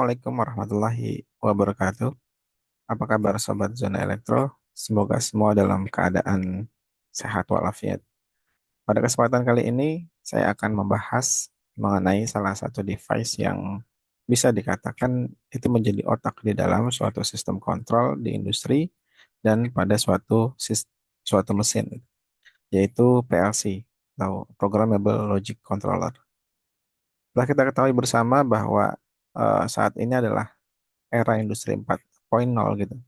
Assalamualaikum warahmatullahi wabarakatuh. Apa kabar Sobat Zona Elektro? Semoga semua dalam keadaan sehat walafiat. Pada kesempatan kali ini, saya akan membahas mengenai salah satu device yang bisa dikatakan itu menjadi otak di dalam suatu sistem kontrol di industri dan pada suatu mesin, yaitu PLC atau Programmable Logic Controller. Telah kita ketahui bersama bahwa saat ini adalah era industri 4.0 gitu,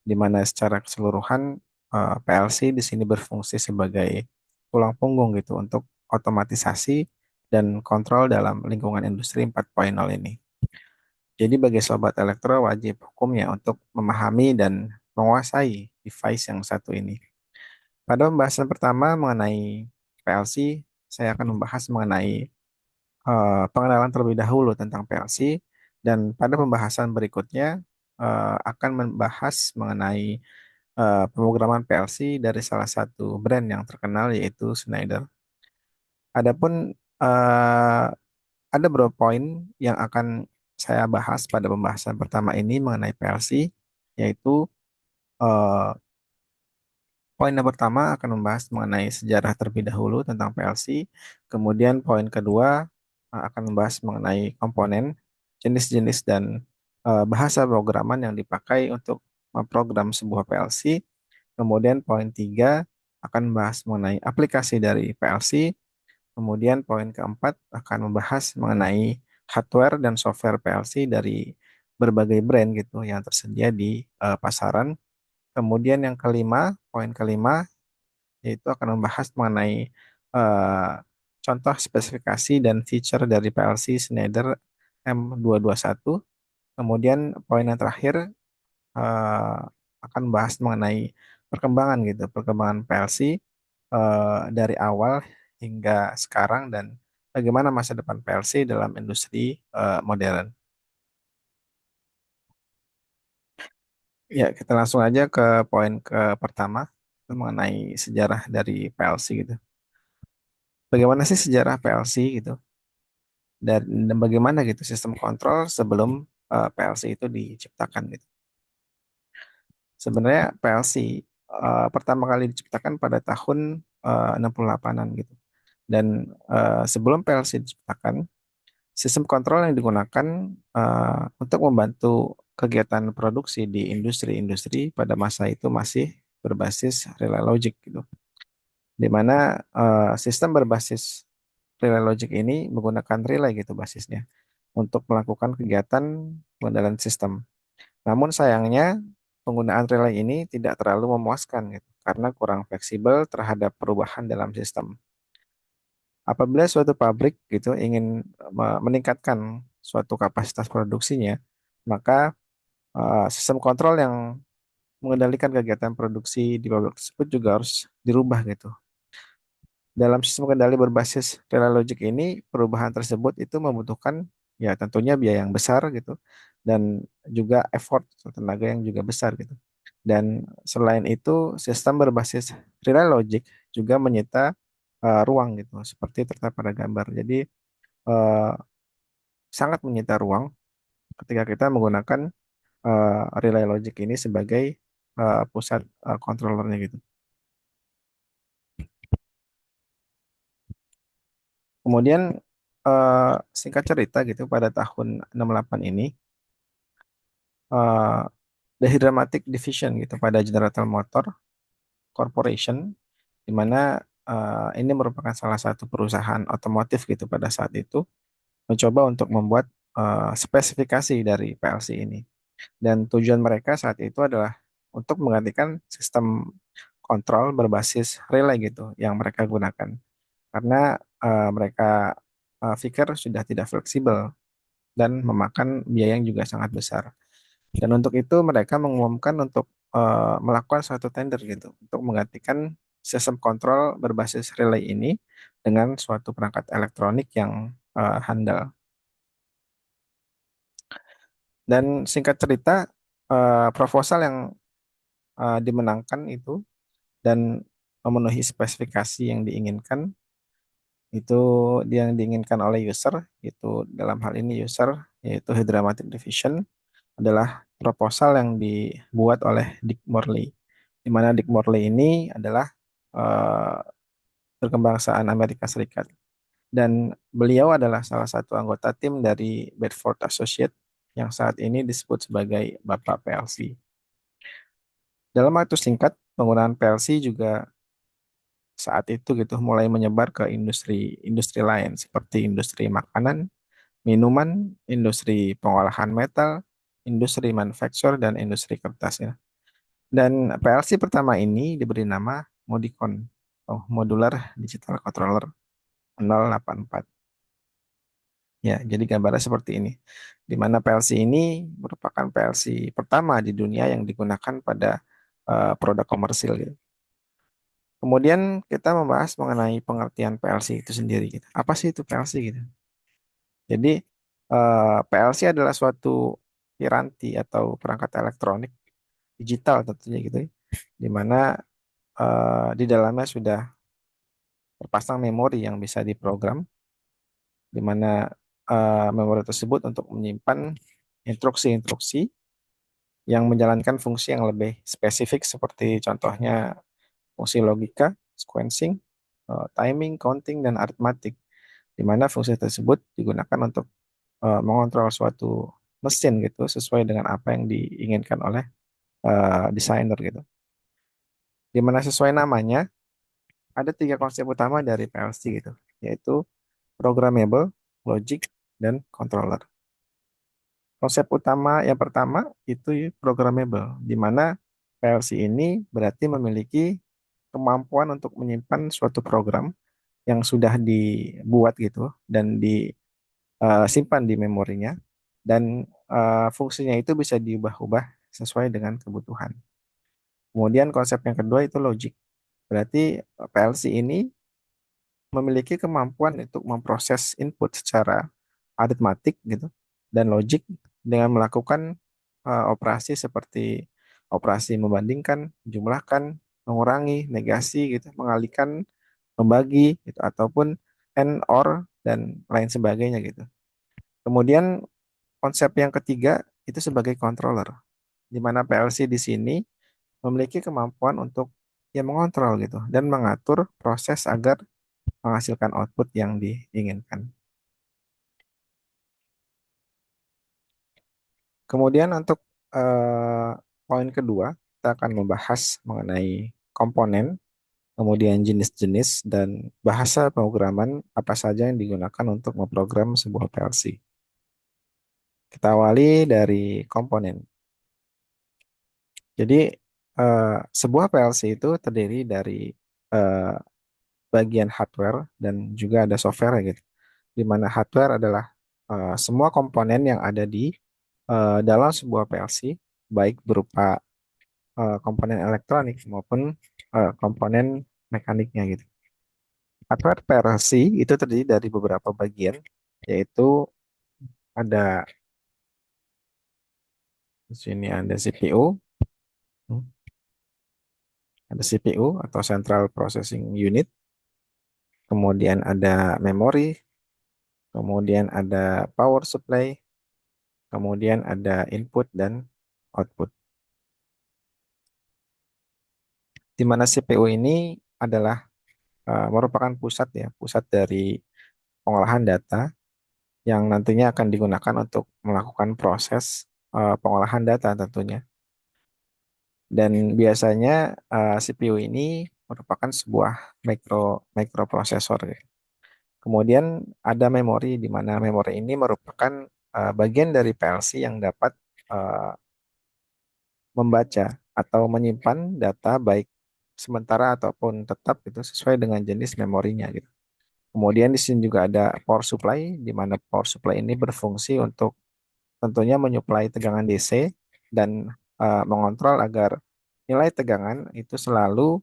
di mana secara keseluruhan PLC di sini berfungsi sebagai tulang punggung gitu untuk otomatisasi dan kontrol dalam lingkungan industri 4.0 ini. Jadi bagi sobat elektro wajib hukumnya untuk memahami dan menguasai device yang satu ini. Pada pembahasan pertama mengenai PLC, saya akan membahas mengenai pengenalan terlebih dahulu tentang PLC, dan pada pembahasan berikutnya akan membahas mengenai pemrograman PLC dari salah satu brand yang terkenal yaitu Schneider. Adapun eh, ada beberapa poin yang akan saya bahas pada pembahasan pertama ini mengenai PLC, yaitu eh, poin yang pertama akan membahas mengenai sejarah terlebih dahulu tentang PLC. Kemudian poin kedua akan membahas mengenai komponen, jenis-jenis dan bahasa programan yang dipakai untuk memprogram sebuah PLC. Kemudian poin tiga akan membahas mengenai aplikasi dari PLC. Kemudian poin keempat akan membahas mengenai hardware dan software PLC dari berbagai brand gitu yang tersedia di pasaran. Kemudian yang kelima, poin kelima yaitu akan membahas mengenai eh, contoh spesifikasi dan feature dari PLC Schneider M221. Kemudian poin yang terakhir eh, akan bahas mengenai perkembangan gitu, perkembangan PLC dari awal hingga sekarang dan bagaimana masa depan PLC dalam industri modern. Ya, kita langsung aja ke poin ke pertama itu mengenai sejarah dari PLC gitu. Bagaimana sih sejarah PLC gitu dan bagaimana gitu sistem kontrol sebelum PLC itu diciptakan gitu. Sebenarnya PLC pertama kali diciptakan pada tahun 68-an gitu. Dan sebelum PLC diciptakan, sistem kontrol yang digunakan untuk membantu kegiatan produksi di industri-industri pada masa itu masih berbasis relay logic gitu. Di mana sistem berbasis relay logic ini menggunakan relay gitu basisnya untuk melakukan kegiatan pengendalian sistem. Namun sayangnya penggunaan relay ini tidak terlalu memuaskan gitu, karena kurang fleksibel terhadap perubahan dalam sistem. Apabila suatu pabrik gitu ingin meningkatkan suatu kapasitas produksinya, maka sistem kontrol yang mengendalikan kegiatan produksi di pabrik tersebut juga harus dirubah gitu. Dalam sistem kendali berbasis relay logic ini, perubahan tersebut itu membutuhkan ya tentunya biaya yang besar gitu dan juga effort atau tenaga yang juga besar gitu. Dan selain itu, sistem berbasis relay logic juga menyita ruang gitu, seperti tertera pada gambar. Jadi eh, sangat menyita ruang ketika kita menggunakan relay logic ini sebagai pusat controllernya gitu. Kemudian singkat cerita gitu pada tahun 68 ini eh, The Dramatic Division gitu pada General Motor Corporation, di mana ini merupakan salah satu perusahaan otomotif gitu pada saat itu mencoba untuk membuat spesifikasi dari PLC ini. Dan tujuan mereka saat itu adalah untuk menggantikan sistem kontrol berbasis relay gitu yang mereka gunakan. Karena mereka pikir sudah tidak fleksibel dan memakan biaya yang juga sangat besar. Dan untuk itu mereka mengumumkan untuk melakukan suatu tender gitu untuk menggantikan sistem kontrol berbasis relay ini dengan suatu perangkat elektronik yang handal. Dan singkat cerita, proposal yang dimenangkan itu dan memenuhi spesifikasi yang diinginkan Itu yang diinginkan oleh user, itu dalam hal ini user, yaitu Hydramatic Division, adalah proposal yang dibuat oleh Dick Morley. Di mana Dick Morley ini adalah eh, berkebangsaan Amerika Serikat. Dan beliau adalah salah satu anggota tim dari Bedford Associates yang saat ini disebut sebagai Bapak PLC. Dalam waktu singkat, penggunaan PLC juga saat itu gitu mulai menyebar ke industri-industri lain seperti industri makanan, minuman, industri pengolahan metal, industri manufaktur, dan industri kertas ya. Dan PLC pertama ini diberi nama Modicon atau Modular Digital Controller 084. Ya, jadi gambarnya seperti ini. Di mana PLC ini merupakan PLC pertama di dunia yang digunakan pada produk komersil gitu. Kemudian kita membahas mengenai pengertian PLC itu sendiri gitu. Apa sih itu PLC gitu? Jadi PLC adalah suatu piranti atau perangkat elektronik digital tentunya gitu ya, di mana di dalamnya sudah terpasang memori yang bisa diprogram, di mana memori tersebut untuk menyimpan instruksi-instruksi yang menjalankan fungsi yang lebih spesifik seperti contohnya fungsi logika, sequencing, timing, counting, dan arithmetic, di mana fungsi tersebut digunakan untuk mengontrol suatu mesin gitu sesuai dengan apa yang diinginkan oleh desainer gitu. Di mana sesuai namanya ada tiga konsep utama dari PLC gitu, yaitu programmable, logic, dan controller. Konsep utama yang pertama itu programmable, di mana PLC ini berarti memiliki kemampuan untuk menyimpan suatu program yang sudah dibuat gitu dan disimpan di memorinya dan fungsinya itu bisa diubah-ubah sesuai dengan kebutuhan. Kemudian konsep yang kedua itu logic. Berarti PLC ini memiliki kemampuan untuk memproses input secara aritmatik gitu dan logik dengan melakukan operasi seperti operasi membandingkan, jumlahkan, mengurangi, negasi gitu, mengalihkan, membagi gitu ataupun and or dan lain sebagainya gitu. Kemudian konsep yang ketiga itu sebagai controller, di mana PLC di sini memiliki kemampuan untuk ya mengontrol gitu dan mengatur proses agar menghasilkan output yang diinginkan. Kemudian untuk eh, poin kedua, kita akan membahas mengenai komponen, kemudian jenis-jenis dan bahasa pemrograman apa saja yang digunakan untuk memprogram sebuah PLC. Kita awali dari komponen. Jadi sebuah PLC itu terdiri dari eh, bagian hardware dan juga ada software gitu. Di mana hardware adalah semua komponen yang ada di dalam sebuah PLC, baik berupa komponen elektronik maupun komponen mekaniknya gitu. Hardware PLC itu terdiri dari beberapa bagian, yaitu ada di sini ada CPU, ada CPU atau Central Processing Unit, kemudian ada memori, kemudian ada power supply, kemudian ada input dan output. Di mana CPU ini adalah merupakan pusat ya, pusat dari pengolahan data yang nantinya akan digunakan untuk melakukan proses pengolahan data tentunya. Dan biasanya CPU ini merupakan sebuah microprosesor ya. Kemudian ada memori di mana memori ini merupakan bagian dari PLC yang dapat eh, membaca atau menyimpan data baik sementara ataupun tetap itu sesuai dengan jenis memorinya gitu. Kemudian di sini juga ada power supply di mana power supply ini berfungsi untuk tentunya menyuplai tegangan DC dan mengontrol agar nilai tegangan itu selalu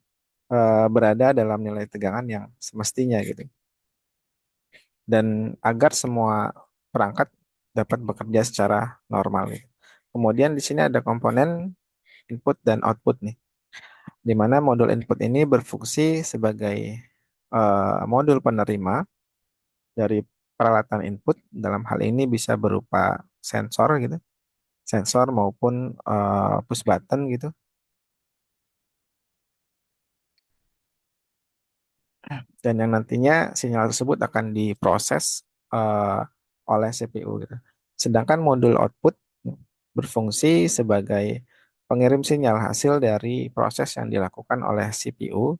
berada dalam nilai tegangan yang semestinya gitu. Dan agar semua perangkat dapat bekerja secara normal gitu. Kemudian di sini ada komponen input dan output nih, di mana modul input ini berfungsi sebagai modul penerima dari peralatan input. Dalam hal ini bisa berupa sensor gitu, sensor maupun push button gitu. Dan yang nantinya sinyal tersebut akan diproses eh, oleh CPU gitu. Sedangkan modul output berfungsi sebagai pengirim sinyal hasil dari proses yang dilakukan oleh CPU,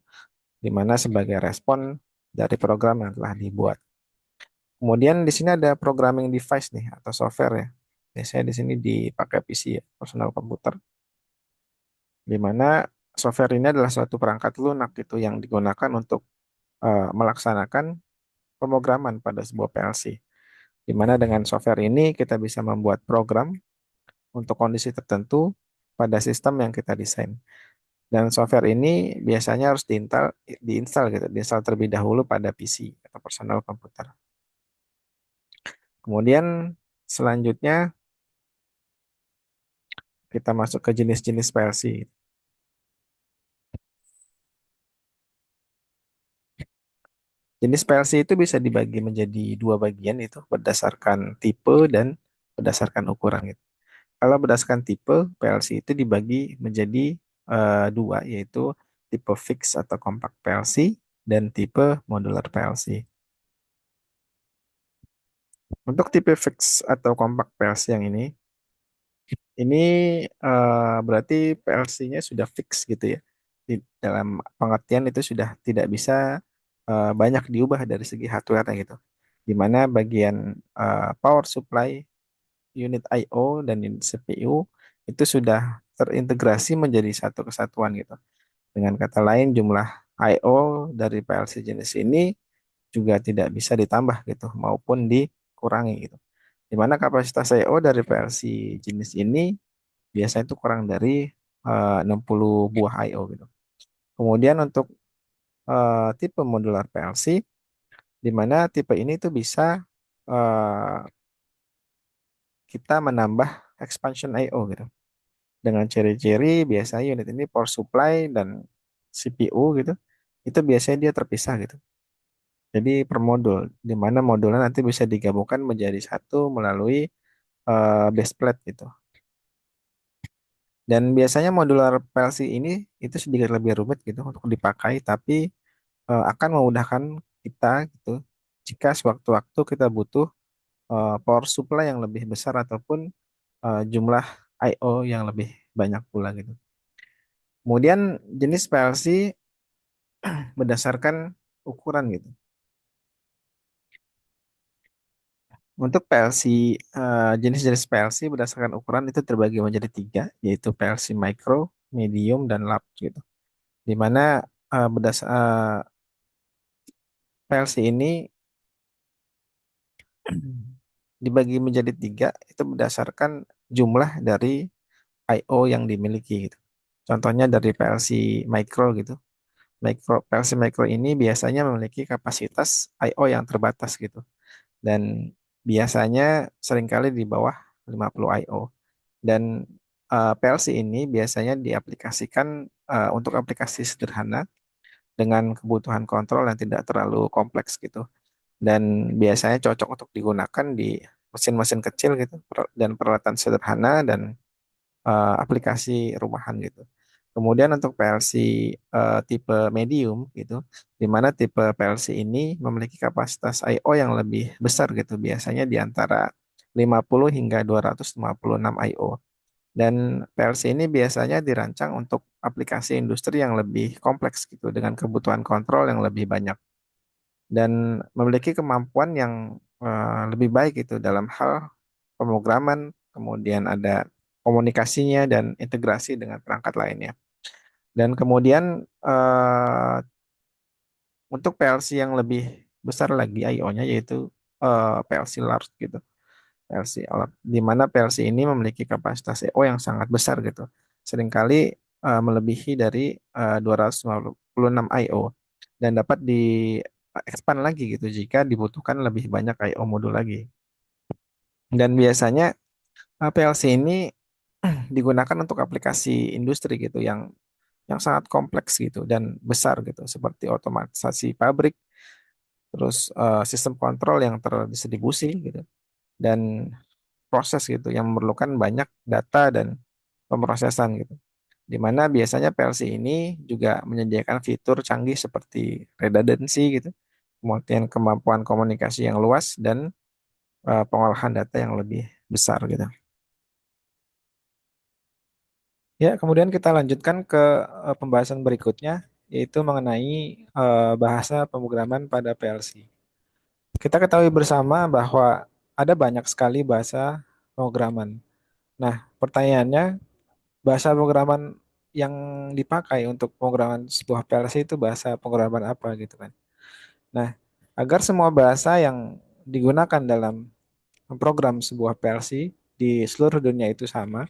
di mana sebagai respon dari program yang telah dibuat. Kemudian di sini ada programming device nih atau software ya. Biasanya di sini dipakai PC ya, personal komputer, di mana software ini adalah suatu perangkat lunak gitu yang digunakan untuk melaksanakan pemrograman pada sebuah PLC. Di mana dengan software ini kita bisa membuat program untuk kondisi tertentu pada sistem yang kita desain. Dan software ini biasanya harus diinstal terlebih dahulu pada PC atau personal komputer. Kemudian selanjutnya kita masuk ke jenis-jenis PLC. Jenis PLC itu bisa dibagi menjadi dua bagian itu berdasarkan tipe dan berdasarkan ukuran gitu. Kalau berdasarkan tipe, PLC itu dibagi menjadi dua, yaitu tipe fix atau compact PLC dan tipe modular PLC. Untuk tipe fix atau compact PLC yang ini berarti PLC-nya sudah fix gitu ya. Dalam pengertian itu sudah tidak bisa banyak diubah dari segi hardware gitu. Di mana bagian power supply, unit I/O dan unit CPU itu sudah terintegrasi menjadi satu kesatuan gitu. Dengan kata lain, jumlah I/O dari PLC jenis ini juga tidak bisa ditambah gitu maupun dikurangi gitu. Di mana kapasitas I/O dari PLC jenis ini biasanya itu kurang dari 60 buah I/O gitu. Kemudian untuk tipe modular PLC, di mana tipe ini tuh bisa eh, kita menambah expansion I/O gitu. Dengan ciri-ciri biasanya unit ini power supply dan CPU gitu, itu biasanya dia terpisah gitu. Jadi per modul, di mana modulnya nanti bisa digabungkan menjadi satu melalui base plate gitu. Dan biasanya modular PLC ini itu sedikit lebih rumit gitu untuk dipakai, tapi akan memudahkan kita gitu jika sewaktu-waktu kita butuh power supply yang lebih besar ataupun jumlah I/O yang lebih banyak pula gitu. Kemudian jenis PLC berdasarkan ukuran gitu. Untuk PLC, jenis-jenis PLC berdasarkan ukuran itu terbagi menjadi tiga, yaitu PLC micro, medium, dan large gitu. Di mana PLC ini dibagi menjadi tiga, itu berdasarkan jumlah dari I/O yang dimiliki gitu. Contohnya dari PLC micro gitu. PLC micro ini biasanya memiliki kapasitas I/O yang terbatas gitu. Dan biasanya seringkali di bawah 50 I/O. Dan PLC ini biasanya diaplikasikan untuk aplikasi sederhana dengan kebutuhan kontrol yang tidak terlalu kompleks gitu. Dan biasanya cocok untuk digunakan di mesin-mesin kecil gitu dan peralatan sederhana dan aplikasi rumahan gitu. Kemudian untuk PLC tipe medium gitu, di mana tipe PLC ini memiliki kapasitas I/O yang lebih besar gitu, biasanya di antara 50 hingga 256 I/O. Dan PLC ini biasanya dirancang untuk aplikasi industri yang lebih kompleks gitu, dengan kebutuhan kontrol yang lebih banyak dan memiliki kemampuan yang lebih baik gitu dalam hal pemrograman, kemudian ada komunikasinya dan integrasi dengan perangkat lainnya. Dan kemudian untuk PLC yang lebih besar lagi I/O-nya yaitu PLC large gitu. PLC large, di mana PLC ini memiliki kapasitas I/O yang sangat besar gitu. Seringkali melebihi dari 256 I/O dan dapat di expand lagi gitu jika dibutuhkan lebih banyak I/O modul lagi. Dan biasanya PLC ini digunakan untuk aplikasi industri gitu yang sangat kompleks gitu dan besar gitu seperti otomatisasi pabrik, terus sistem kontrol yang terdistribusi gitu, dan proses gitu yang memerlukan banyak data dan pemrosesan gitu. Di mana biasanya PLC ini juga menyediakan fitur canggih seperti redundancy gitu, kemudian kemampuan komunikasi yang luas dan pengolahan data yang lebih besar gitu. Ya, kemudian kita lanjutkan ke pembahasan berikutnya, yaitu mengenai bahasa pemrograman pada PLC. Kita ketahui bersama bahwa ada banyak sekali bahasa pemrograman. Nah, pertanyaannya, bahasa pemrograman yang dipakai untuk pemrograman sebuah PLC itu bahasa pemrograman apa gitu kan. Nah, agar semua bahasa yang digunakan dalam memprogram sebuah PLC di seluruh dunia itu sama,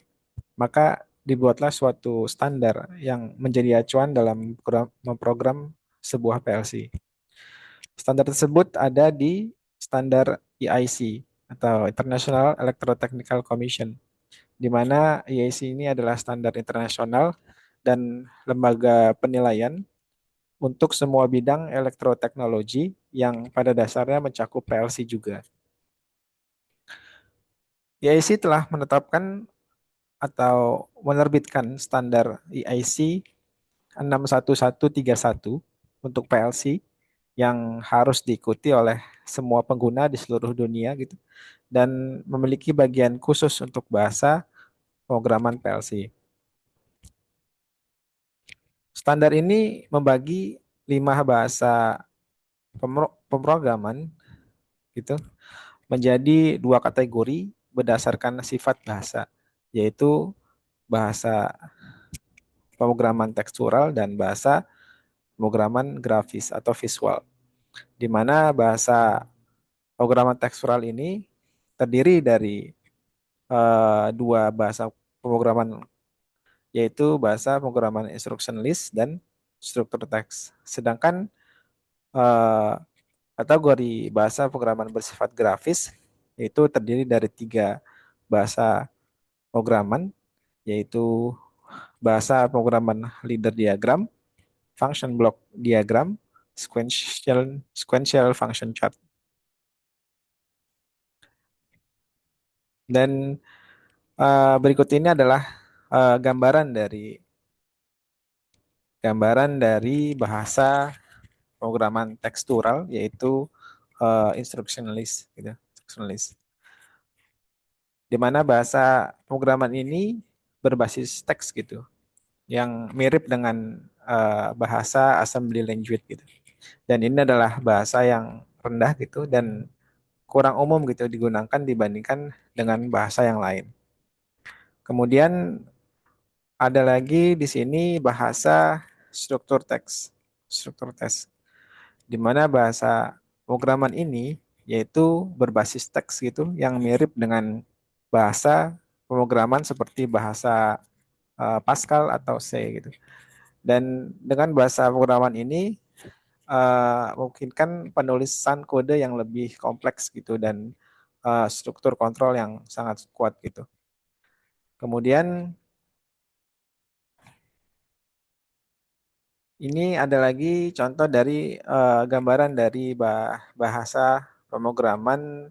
maka dibuatlah suatu standar yang menjadi acuan dalam memprogram sebuah PLC. Standar tersebut ada di standar EIC atau International Electrotechnical Commission, di mana EIC ini adalah standar internasional dan lembaga penilaian untuk semua bidang elektroteknologi yang pada dasarnya mencakup PLC juga. EIC telah menetapkan atau menerbitkan standar EIC 61131 untuk PLC yang harus diikuti oleh semua pengguna di seluruh dunia gitu, dan memiliki bagian khusus untuk bahasa pemrograman PLC. Standar ini membagi 5 bahasa pemrograman gitu menjadi 2 kategori berdasarkan sifat bahasa, yaitu bahasa pemrograman tekstural dan bahasa pemrograman grafis atau visual, di mana bahasa pemrograman tekstural ini terdiri dari 2 bahasa pemrograman, yaitu bahasa pemrograman instruction list dan struktur teks. Sedangkan eh, kategori bahasa pemrograman bersifat grafis itu terdiri dari 3 bahasa pemrograman, yaitu bahasa pemrograman leader diagram, function block diagram, sequential function chart. Dan berikut ini adalah gambaran dari bahasa pemrograman tekstural, yaitu instruction list gitu, instruction list. Di mana bahasa pemrograman ini berbasis teks gitu, yang mirip dengan bahasa assembly language gitu. Dan ini adalah bahasa yang rendah gitu dan kurang umum gitu digunakan dibandingkan dengan bahasa yang lain. Kemudian ada lagi di sini bahasa struktur teks, struktur teks, di mana bahasa pemrograman ini yaitu berbasis teks gitu yang mirip dengan bahasa pemrograman seperti bahasa Pascal atau C gitu. Dan dengan bahasa pemrograman ini memungkinkan penulisan kode yang lebih kompleks gitu dan struktur kontrol yang sangat kuat gitu. Kemudian ini ada lagi contoh dari gambaran dari bahasa pemrograman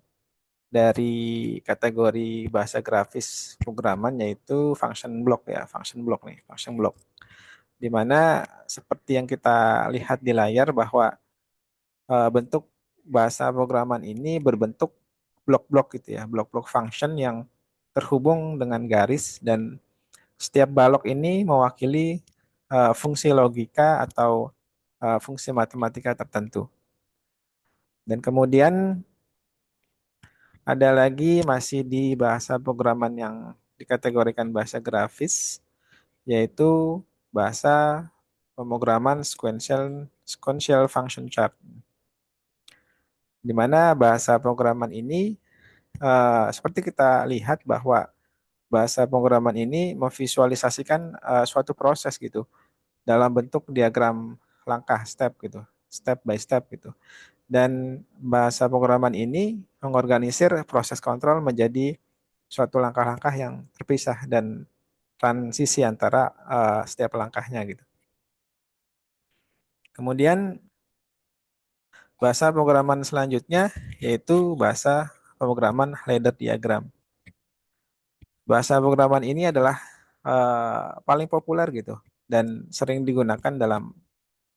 dari kategori bahasa grafis pemrograman, yaitu function block ya, function block nih, function block. Di mana seperti yang kita lihat di layar bahwa bentuk bahasa pemrograman ini berbentuk blok-blok gitu ya, blok-blok function yang terhubung dengan garis, dan setiap balok ini mewakili fungsi logika atau fungsi matematika tertentu. Dan kemudian ada lagi masih di bahasa pemrograman yang dikategorikan bahasa grafis, yaitu bahasa pemrograman sequential function chart, di mana bahasa pemrograman ini seperti kita lihat bahwa bahasa pemrograman ini memvisualisasikan suatu proses gitu dalam bentuk diagram langkah step gitu, step by step gitu. Dan bahasa pemrograman ini mengorganisir proses kontrol menjadi suatu langkah-langkah yang terpisah dan transisi antara setiap langkahnya gitu. Kemudian Bahasa pemrograman selanjutnya yaitu bahasa pemrograman ladder diagram. Bahasa pemrograman ini adalah paling populer gitu dan sering digunakan dalam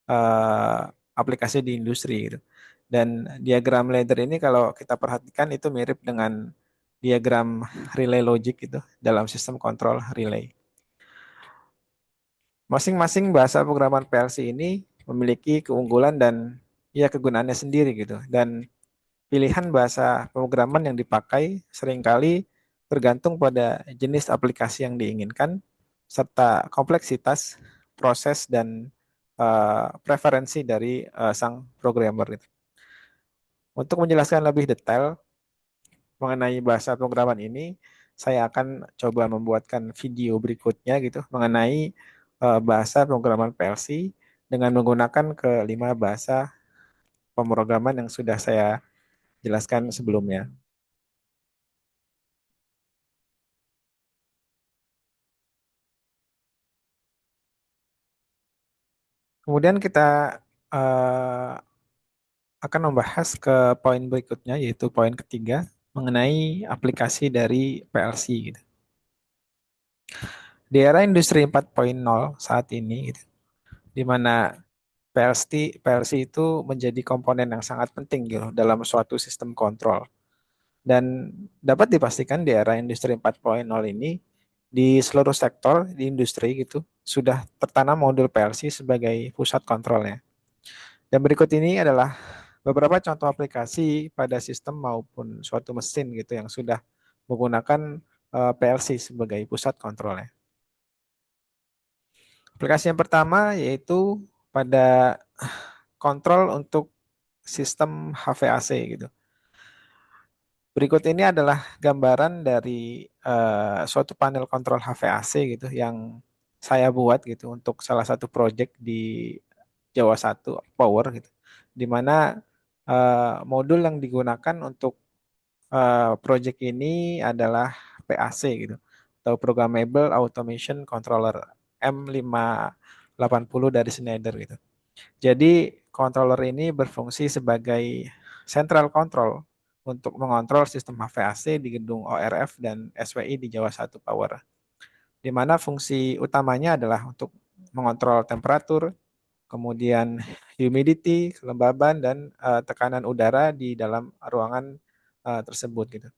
eh, aplikasi di industri gitu. Dan diagram ladder ini kalau kita perhatikan itu mirip dengan diagram relay logic gitu dalam sistem kontrol relay. Masing-masing bahasa pemrograman PLC ini memiliki keunggulan dan ya kegunaannya sendiri gitu. Dan pilihan bahasa pemrograman yang dipakai seringkali tergantung pada jenis aplikasi yang diinginkan serta kompleksitas proses dan preferensi dari sang programmer gitu. Untuk menjelaskan lebih detail mengenai bahasa pemrograman ini, saya akan coba membuatkan video berikutnya gitu mengenai bahasa pemrograman PLC dengan menggunakan kelima bahasa pemrograman yang sudah saya jelaskan sebelumnya. Kemudian kita eh, akan membahas ke poin berikutnya, yaitu poin ketiga mengenai aplikasi dari PLC gitu. Di era industri 4.0 saat ini, gitu, di mana PLC itu menjadi komponen yang sangat penting gitu dalam suatu sistem kontrol. Dan dapat dipastikan di era industri 4.0 ini di seluruh sektor di industri gitu sudah tertanam modul PLC sebagai pusat kontrolnya. Dan berikut ini adalah beberapa contoh aplikasi pada sistem maupun suatu mesin gitu yang sudah menggunakan PLC sebagai pusat kontrolnya. Aplikasi yang pertama yaitu pada kontrol untuk sistem HVAC gitu. Berikut ini adalah gambaran dari suatu panel kontrol HVAC gitu yang saya buat gitu untuk salah satu project di Jawa Satu Power gitu. Di mana modul yang digunakan untuk project ini adalah PAC gitu atau Programmable Automation Controller M580 dari Schneider gitu. Jadi controller ini berfungsi sebagai central control untuk mengontrol sistem HVAC di gedung ORF dan SWI di Jawa Satu Power. Di mana fungsi utamanya adalah untuk mengontrol temperatur, kemudian humidity, kelembaban dan tekanan udara di dalam ruangan tersebut gitu.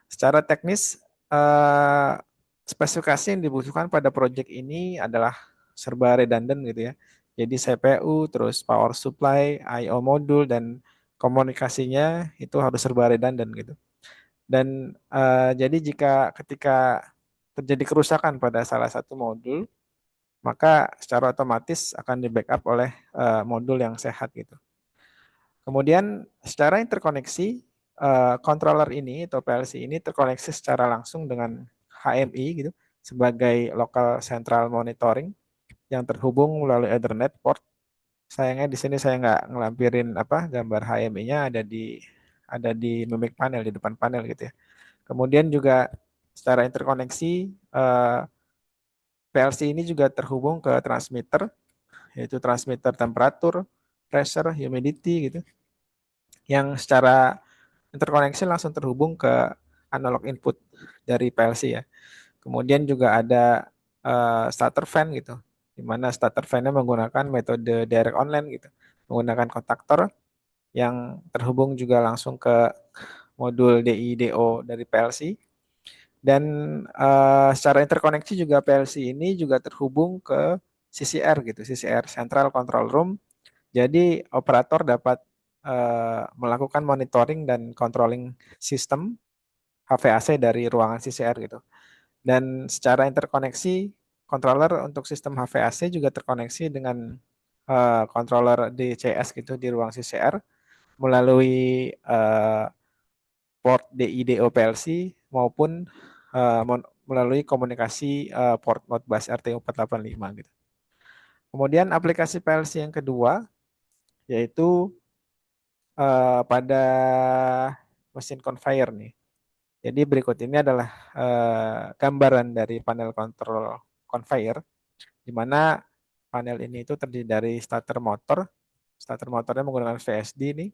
Secara teknis, eh, spesifikasi yang dibutuhkan pada project ini adalah serba redundant gitu ya. Jadi CPU, terus power supply, I/O modul, dan komunikasinya itu harus serba redundant gitu. Dan jadi jika ketika terjadi kerusakan pada salah satu modul, maka secara otomatis akan di backup oleh modul yang sehat gitu. Kemudian secara interkoneksi, controller ini atau PLC ini terkoneksi secara langsung dengan HMI gitu sebagai local central monitoring yang terhubung melalui Ethernet port. Sayangnya di sini saya nggak ngelampirin apa gambar HMI-nya ada di memic panel di depan panel gitu ya. Kemudian juga secara interkoneksi PLC ini juga terhubung ke transmitter yaitu transmitter temperatur, pressure, humidity gitu yang secara interkoneksi langsung terhubung ke analog input dari PLC ya. Kemudian juga ada starter fan gitu, di mana starter fan-nya menggunakan metode direct online gitu, menggunakan kontaktor yang terhubung juga langsung ke modul DI/DO dari PLC. Dan secara interkoneksi juga PLC ini juga terhubung ke CCR gitu, CCR Central Control Room. Jadi operator dapat melakukan monitoring dan controlling sistem HVAC dari ruangan CCR gitu. Dan secara interkoneksi, controller untuk sistem HVAC juga terkoneksi dengan controller DCS gitu di ruang CCR melalui port DI/DO PLC maupun melalui komunikasi port Modbus RT485 gitu. Kemudian aplikasi PLC yang kedua yaitu pada mesin conveyor nih. Jadi berikut ini adalah gambaran dari panel kontrol conveyor, di mana panel ini itu terdiri dari starter motor, Starter motornya menggunakan VSD nih.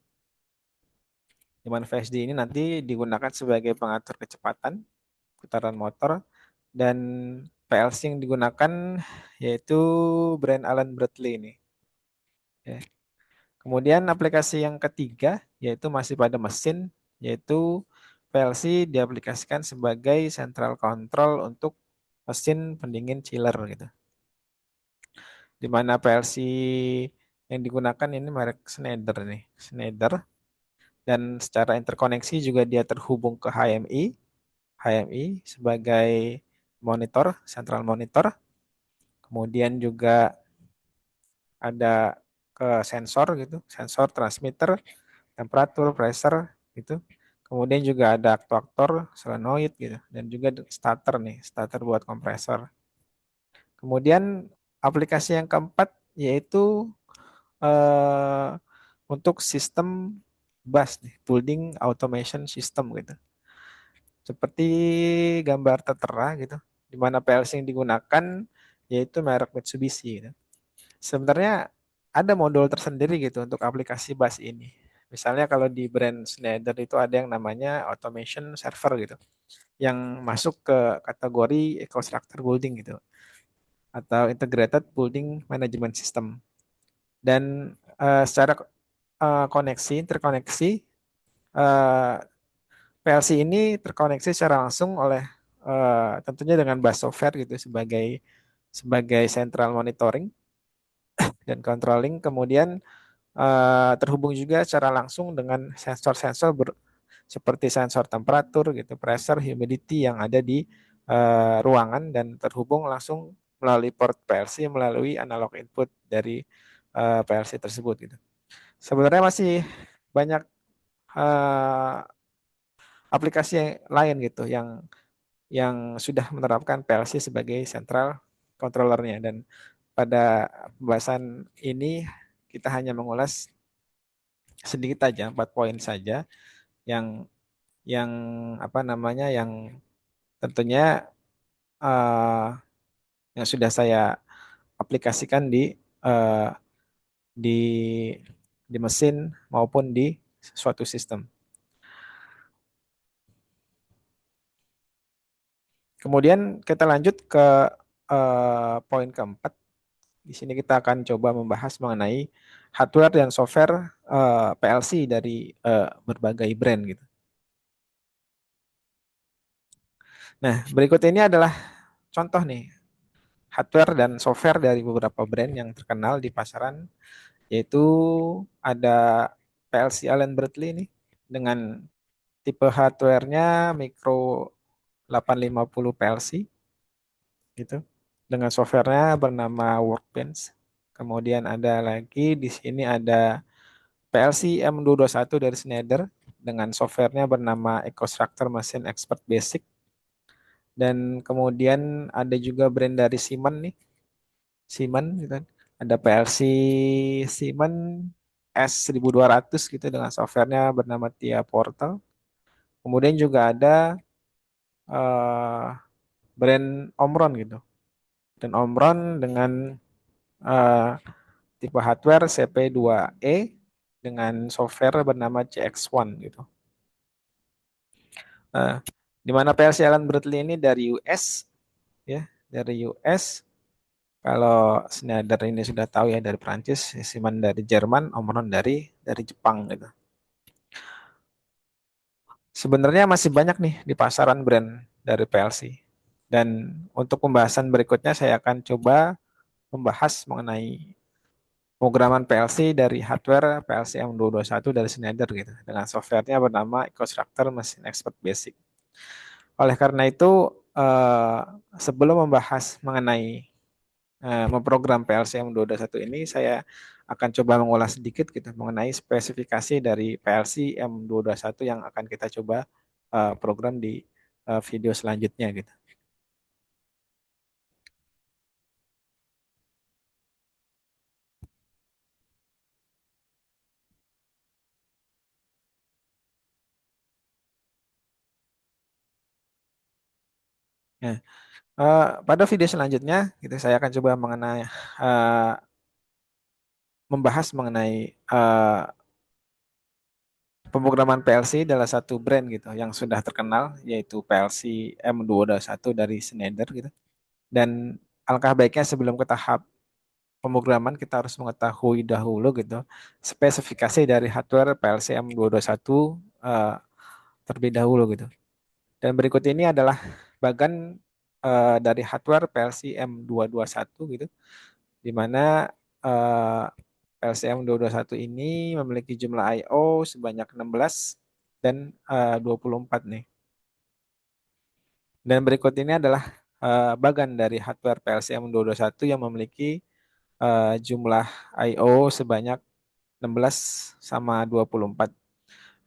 Di mana VSD ini nanti digunakan sebagai pengatur kecepatan putaran motor dan PLC yang digunakan yaitu brand Allen Bradley ini. Ya. Kemudian aplikasi yang ketiga yaitu masih pada mesin, yaitu PLC diaplikasikan sebagai central control untuk mesin pendingin chiller gitu. Di mana PLC yang digunakan ini merek Schneider nih, Schneider, dan secara interkoneksi juga dia terhubung ke HMI sebagai monitor, central monitor. Kemudian juga ada ke sensor gitu, sensor transmitter, temperatur, pressure gitu. Kemudian juga ada aktuator, solenoid gitu, dan juga starter nih, starter buat kompresor. Kemudian aplikasi yang keempat yaitu eh, untuk sistem bus nih, building automation system gitu. Seperti gambar tertera gitu, di mana PLC yang digunakan yaitu merek Mitsubishi gitu. Sebenarnya ada modul tersendiri gitu untuk aplikasi bus ini. Misalnya kalau di brand Schneider itu ada yang namanya automation server gitu, yang masuk ke kategori EcoStructure Building gitu, atau Integrated Building Management System. Dan secara koneksi, interkoneksi, eh, PLC ini terkoneksi secara langsung oleh tentunya dengan bus software gitu sebagai sebagai central monitoring dan controlling. Kemudian terhubung juga secara langsung dengan sensor-sensor seperti sensor temperatur gitu, pressure, humidity yang ada di ruangan dan terhubung langsung melalui port PLC melalui analog input dari PLC tersebut gitu. Sebenarnya masih banyak eh, aplikasi yang lain gitu yang sudah menerapkan PLC sebagai central controllernya, dan pada pembahasan ini kita hanya mengulas sedikit aja 4 poin saja yang yang apa namanya yang tentunya eh, yang sudah saya aplikasikan eh, di di mesin maupun di suatu sistem. Kemudian kita lanjut ke poin keempat. Di sini kita akan coba membahas mengenai hardware dan software PLC dari berbagai brand gitu. Nah, berikut ini adalah contoh nih hardware dan software dari beberapa brand yang terkenal di pasaran, yaitu ada PLC Allen Bradley nih dengan tipe hardware-nya Micro 850 PLC gitu. Dengan software-nya bernama Workbench. Kemudian ada lagi di sini ada PLC M221 dari Schneider dengan software-nya bernama EcoStructure Machine Expert Basic. Dan kemudian ada juga brand dari Siemens nih, Siemens gitu kan. Ada PLC Siemens S1200 gitu dengan softwarenya bernama Tia Portal. Kemudian juga ada eh, brand Omron gitu. Dan Omron dengan eh, tipe hardware CP2E dengan software bernama CX1 gitu. Eh, di mana PLC Allen Bradley ini dari US ya, dari US. Kalau Schneider ini sudah tahu ya dari Prancis, Siemens dari Jerman, Omron dari Jepang gitu. Sebenarnya masih banyak nih di pasaran brand dari PLC. Dan untuk pembahasan berikutnya saya akan coba membahas mengenai pemrograman PLC dari hardware PLC M221 dari Schneider gitu dengan softwarenya bernama EcoStructure Machine Expert Basic. Oleh karena itu eh, sebelum membahas mengenai memprogram PLC M221 ini, saya akan coba mengulas sedikit gitu mengenai spesifikasi dari PLC M221 yang akan kita coba program di video selanjutnya gitu. Nah, pada video selanjutnya gitu saya akan coba mengenai eh, membahas mengenai pemrograman PLC adalah satu brand gitu yang sudah terkenal, yaitu PLC M221 dari Schneider gitu. Dan alangkah baiknya sebelum ke tahap pemrograman kita harus mengetahui dahulu gitu spesifikasi dari hardware PLC M221 terlebih dahulu gitu. Dan berikut ini adalah bagan dari hardware PLC M221 gitu, di mana eh, PLC M221 ini memiliki jumlah I/O sebanyak 16 dan 24 nih. Dan berikut ini adalah bagan dari hardware PLC M221 yang memiliki jumlah I/O sebanyak 16 sama 24.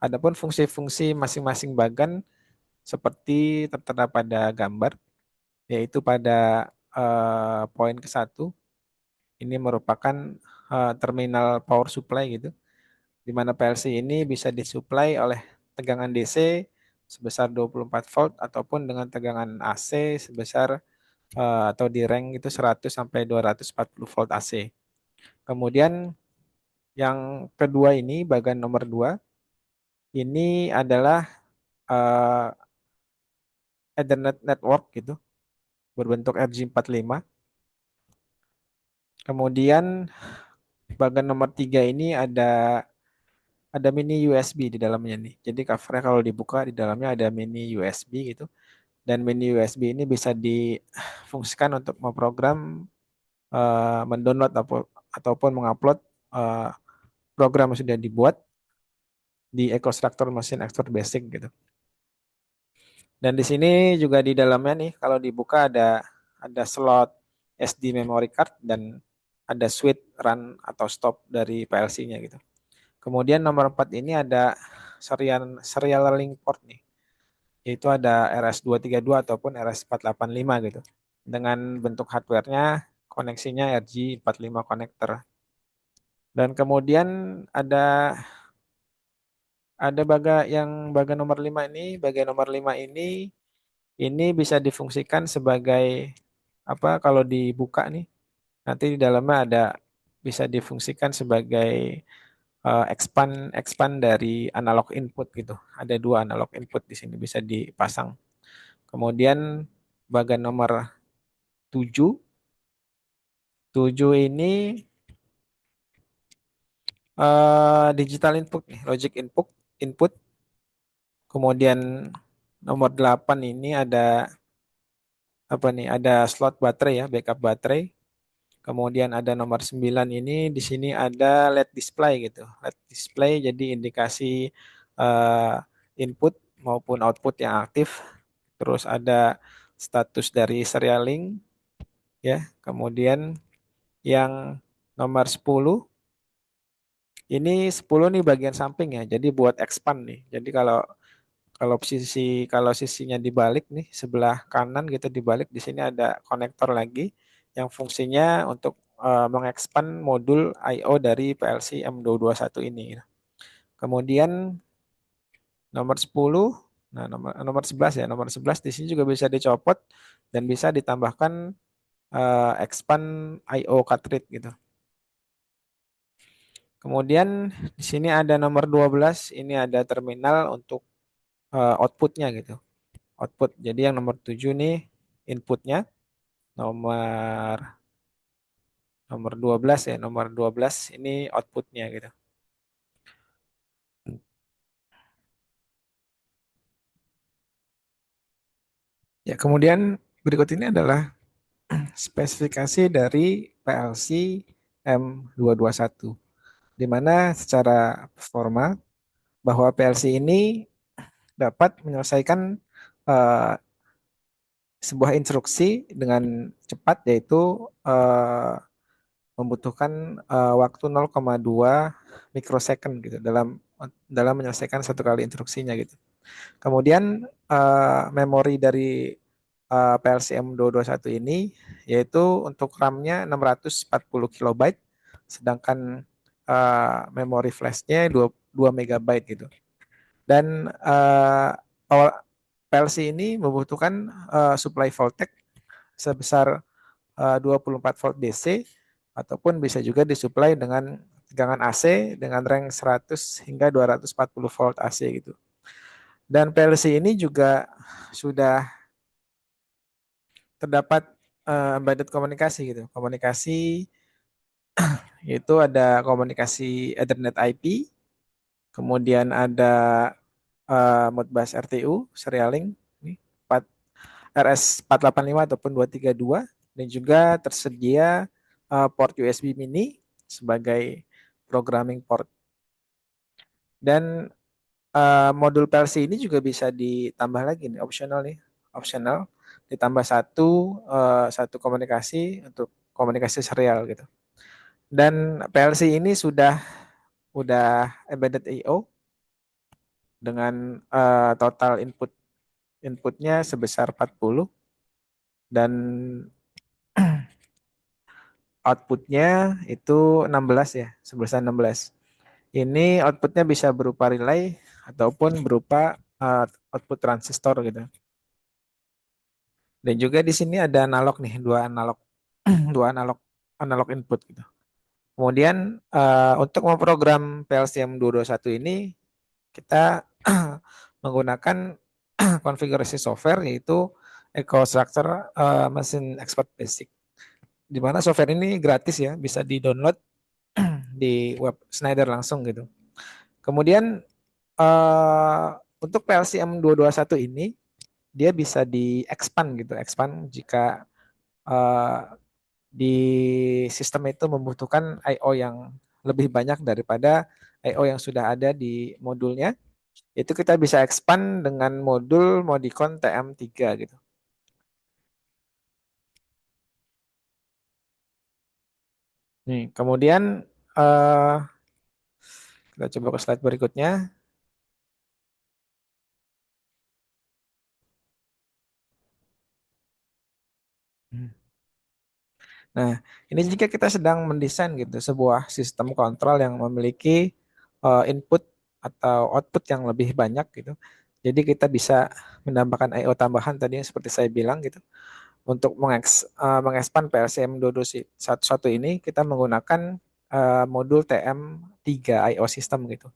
Adapun fungsi-fungsi masing-masing bagan seperti tertera pada gambar, yaitu pada poin ke-1, ini merupakan terminal power supply gitu, di mana PLC ini bisa disuplai oleh tegangan DC sebesar 24 volt ataupun dengan tegangan AC sebesar atau di rank itu 100 sampai 240 volt AC. Kemudian yang kedua ini, bagian nomor 2, ini adalah eh, Ethernet network gitu, berbentuk RJ45. Kemudian bagian nomor 3 ini ada mini USB di dalamnya nih. Jadi covernya kalau dibuka di dalamnya ada mini USB gitu. Dan mini USB ini bisa difungsikan untuk memprogram, mendownload ataupun mengupload eh, program yang sudah dibuat di EcoStructure Machine Expert Basic gitu. Dan di sini juga di dalamnya nih kalau dibuka ada slot SD memory card dan ada switch run atau stop dari PLC-nya gitu. Kemudian nomor 4 ini ada serial link port nih, yaitu ada RS232 ataupun RS485 gitu. Dengan bentuk hardware-nya koneksinya RJ45 connector. Dan kemudian ada bagian nomor 5 ini, ini bisa difungsikan sebagai apa kalau dibuka nih, nanti di dalamnya bisa difungsikan sebagai expand expand dari analog input gitu. Ada dua analog input di sini bisa dipasang. Kemudian bagian nomor 7, 7 ini digital input nih, logic input. Kemudian nomor 8 ini ada apa nih? Ada slot baterai ya, backup baterai. Kemudian ada nomor 9 ini, di sini ada LED display gitu. LED display jadi indikasi eh, input maupun output yang aktif. Terus ada status dari serial link ya. Kemudian yang nomor 10 ini, 10 nih bagian samping ya. Jadi buat expand nih. Jadi kalau kalau sisinya dibalik nih sebelah kanan gitu dibalik, di sini ada konektor lagi yang fungsinya untuk mengekspan modul I/O dari PLC M221 ini. Kemudian nomor 10, nah nomor nomor 11 ya, nomor 11 di sini juga bisa dicopot dan bisa ditambahkan expand I/O cartridge gitu. Kemudian di sini ada nomor 12, ini ada terminal untuk outputnya gitu. Output. Jadi yang nomor 7 nih inputnya, nomor nomor 12 ya, nomor 12 ini outputnya gitu. Ya, kemudian berikut ini adalah spesifikasi dari PLC M221, di mana secara performa bahwa PLC ini dapat menyelesaikan eh, sebuah instruksi dengan cepat, yaitu membutuhkan waktu 0,2 mikrosecond gitu dalam dalam menyelesaikan satu kali instruksinya gitu. Kemudian memori dari PLC M221 ini yaitu untuk RAM-nya 640 kilobyte, sedangkan memori flash-nya 2 megabyte gitu. Dan PLC ini membutuhkan supply voltage sebesar 24 volt DC ataupun bisa juga disuplai dengan tegangan AC dengan range 100 hingga 240 volt AC gitu. Dan PLC ini juga sudah terdapat embedded komunikasi gitu. Komunikasi itu ada komunikasi Ethernet IP, kemudian ada Modbus RTU, serial link, ini 4, RS485 ataupun 232, dan juga tersedia port USB mini sebagai programming port. Dan modul PLC ini juga bisa ditambah lagi nih, optional nih, optional ditambah satu komunikasi untuk komunikasi serial gitu. Dan PLC ini udah embedded I/O dengan total inputnya sebesar 40 dan outputnya itu 16 ya, sebesar 16. Ini outputnya bisa berupa relay ataupun berupa output transistor gitu. Dan juga di sini ada analog nih, dua analog, dua analog input gitu. Kemudian untuk memprogram PLCM 221 ini kita menggunakan konfigurasi software yaitu EcoStruxure Machine Expert Basic. Di mana software ini gratis ya, bisa di-download di web Schneider langsung gitu. Kemudian untuk PLCM 221 ini dia bisa di-expand gitu, expand jika eh, di sistem itu membutuhkan I/O yang lebih banyak daripada I/O yang sudah ada di modulnya. Itu kita bisa expand dengan modul Modicon TM3 gitu. Nih, kemudian eh kita coba ke slide berikutnya. Nah, ini jika kita sedang mendesain gitu sebuah sistem kontrol yang memiliki input atau output yang lebih banyak gitu. Jadi kita bisa menambahkan I/O tambahan tadi yang seperti saya bilang gitu. Untuk mengekspan PLCM 221 ini kita menggunakan modul TM3 I/O system gitu.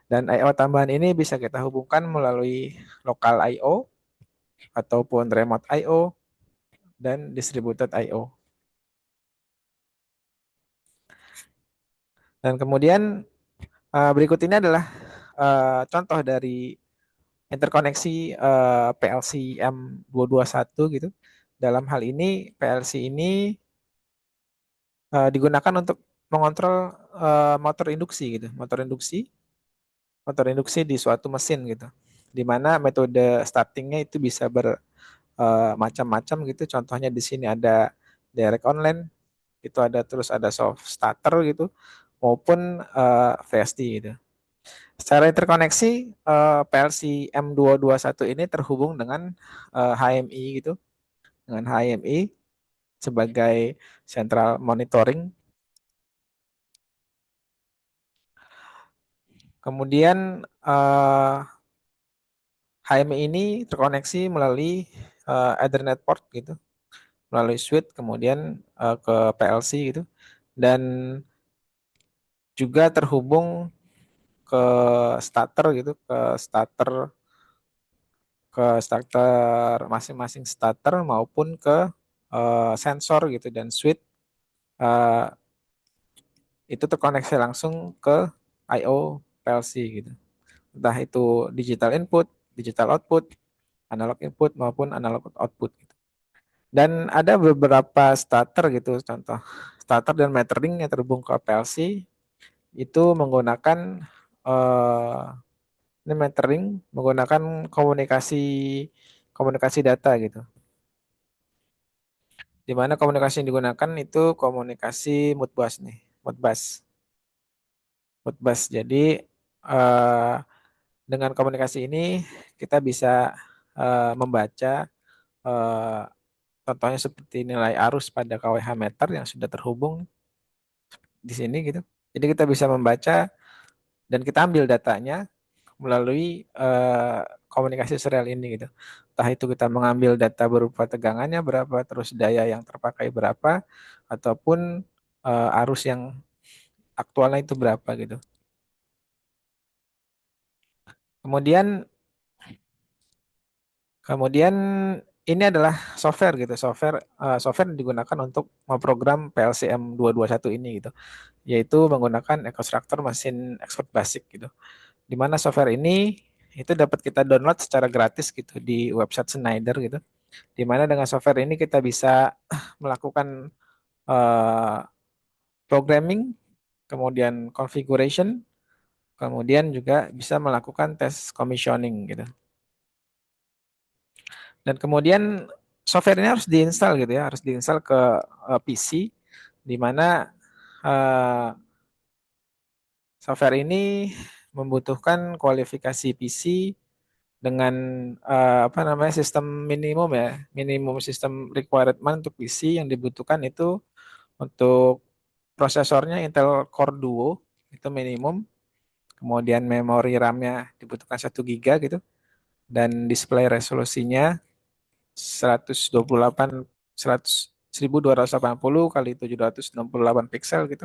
Dan I/O tambahan ini bisa kita hubungkan melalui local I/O ataupun remote I/O dan distributed I/O. Dan kemudian berikut ini adalah contoh dari interkoneksi PLC M221 gitu. Dalam hal ini PLC ini digunakan untuk mengontrol motor induksi gitu, motor induksi di suatu mesin gitu. Di mana metode startingnya itu bisa bermacam-macam gitu. Contohnya di sini ada direct online, itu ada terus ada soft starter gitu, maupun VST gitu. Secara interkoneksi PLC M221 ini terhubung dengan HMI gitu, dengan HMI sebagai central monitoring. Kemudian HMI ini terkoneksi melalui Ethernet port gitu, melalui switch kemudian ke PLC gitu, dan juga terhubung ke starter gitu, ke starter masing-masing starter maupun ke sensor gitu dan switch eh, itu terkoneksi langsung ke I/O PLC gitu. Entah itu digital input, digital output, analog input maupun analog output gitu. Dan ada beberapa starter gitu, contoh starter dan metering yang terhubung ke PLC itu menggunakan eh, ini metering menggunakan komunikasi komunikasi data gitu. Di mana komunikasi yang digunakan itu komunikasi Modbus nih, Modbus, Modbus. Jadi eh, dengan komunikasi ini kita bisa membaca eh, contohnya seperti nilai arus pada kWh meter yang sudah terhubung di sini gitu. Jadi kita bisa membaca dan kita ambil datanya melalui komunikasi serial ini gitu. Entah itu kita mengambil data berupa tegangannya berapa, terus daya yang terpakai berapa, ataupun arus yang aktualnya itu berapa gitu. Kemudian kemudian ini adalah software gitu. Software yang digunakan untuk memprogram PLCM 221 ini gitu, yaitu menggunakan Constructor Machine Expert Basic gitu. Di mana software ini itu dapat kita download secara gratis gitu di website Schneider gitu. Di mana dengan software ini kita bisa melakukan eh, programming, kemudian configuration, kemudian juga bisa melakukan tes commissioning gitu. Dan kemudian software ini harus diinstal gitu ya, harus diinstal ke PC, di mana eh, software ini membutuhkan kualifikasi PC dengan apa namanya sistem minimum ya, minimum sistem requirement untuk PC yang dibutuhkan itu untuk prosesornya Intel Core Duo itu minimum, kemudian memori RAM-nya dibutuhkan 1 GB gitu, dan display resolusinya 128 100 1280 kali 768 piksel gitu,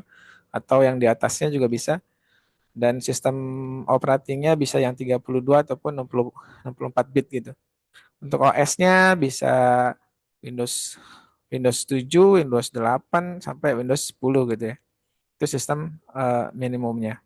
atau yang di atasnya juga bisa, dan sistem operatingnya bisa yang 32 ataupun 64 bit gitu. Untuk OS-nya bisa Windows Windows 7, Windows 8 sampai Windows 10 gitu ya. Itu sistem minimumnya.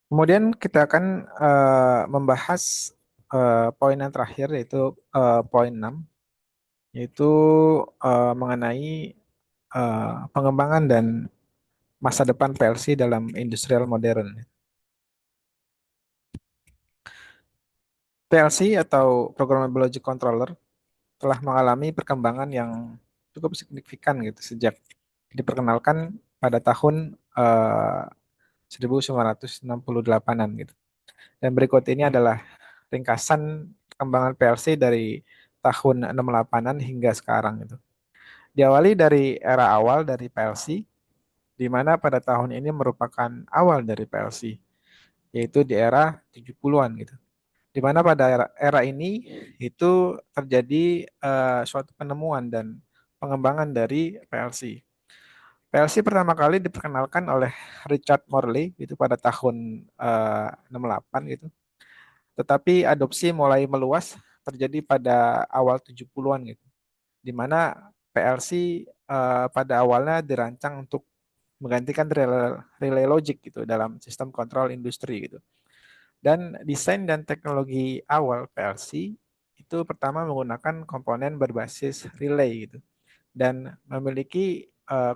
Kemudian kita akan membahas poin yang terakhir, yaitu poin 6, yaitu mengenai pengembangan dan masa depan PLC dalam industrial modern. PLC atau Programmable Logic Controller telah mengalami perkembangan yang cukup signifikan gitu sejak diperkenalkan pada tahun 1968-an gitu. Dan berikut ini adalah ringkasan perkembangan PLC dari tahun 68-an hingga sekarang gitu. Diawali dari era awal dari PLC, di mana pada tahun ini merupakan awal dari PLC, yaitu di era 70-an gitu. Di mana pada era ini itu terjadi suatu penemuan dan pengembangan dari PLC. PLC pertama kali diperkenalkan oleh Richard Morley itu pada tahun 68 gitu. Tetapi adopsi mulai meluas terjadi pada awal 70-an gitu. Di mana PLC pada awalnya dirancang untuk menggantikan relay logic gitu dalam sistem kontrol industri gitu. Dan desain dan teknologi awal PLC itu pertama menggunakan komponen berbasis relay gitu dan memiliki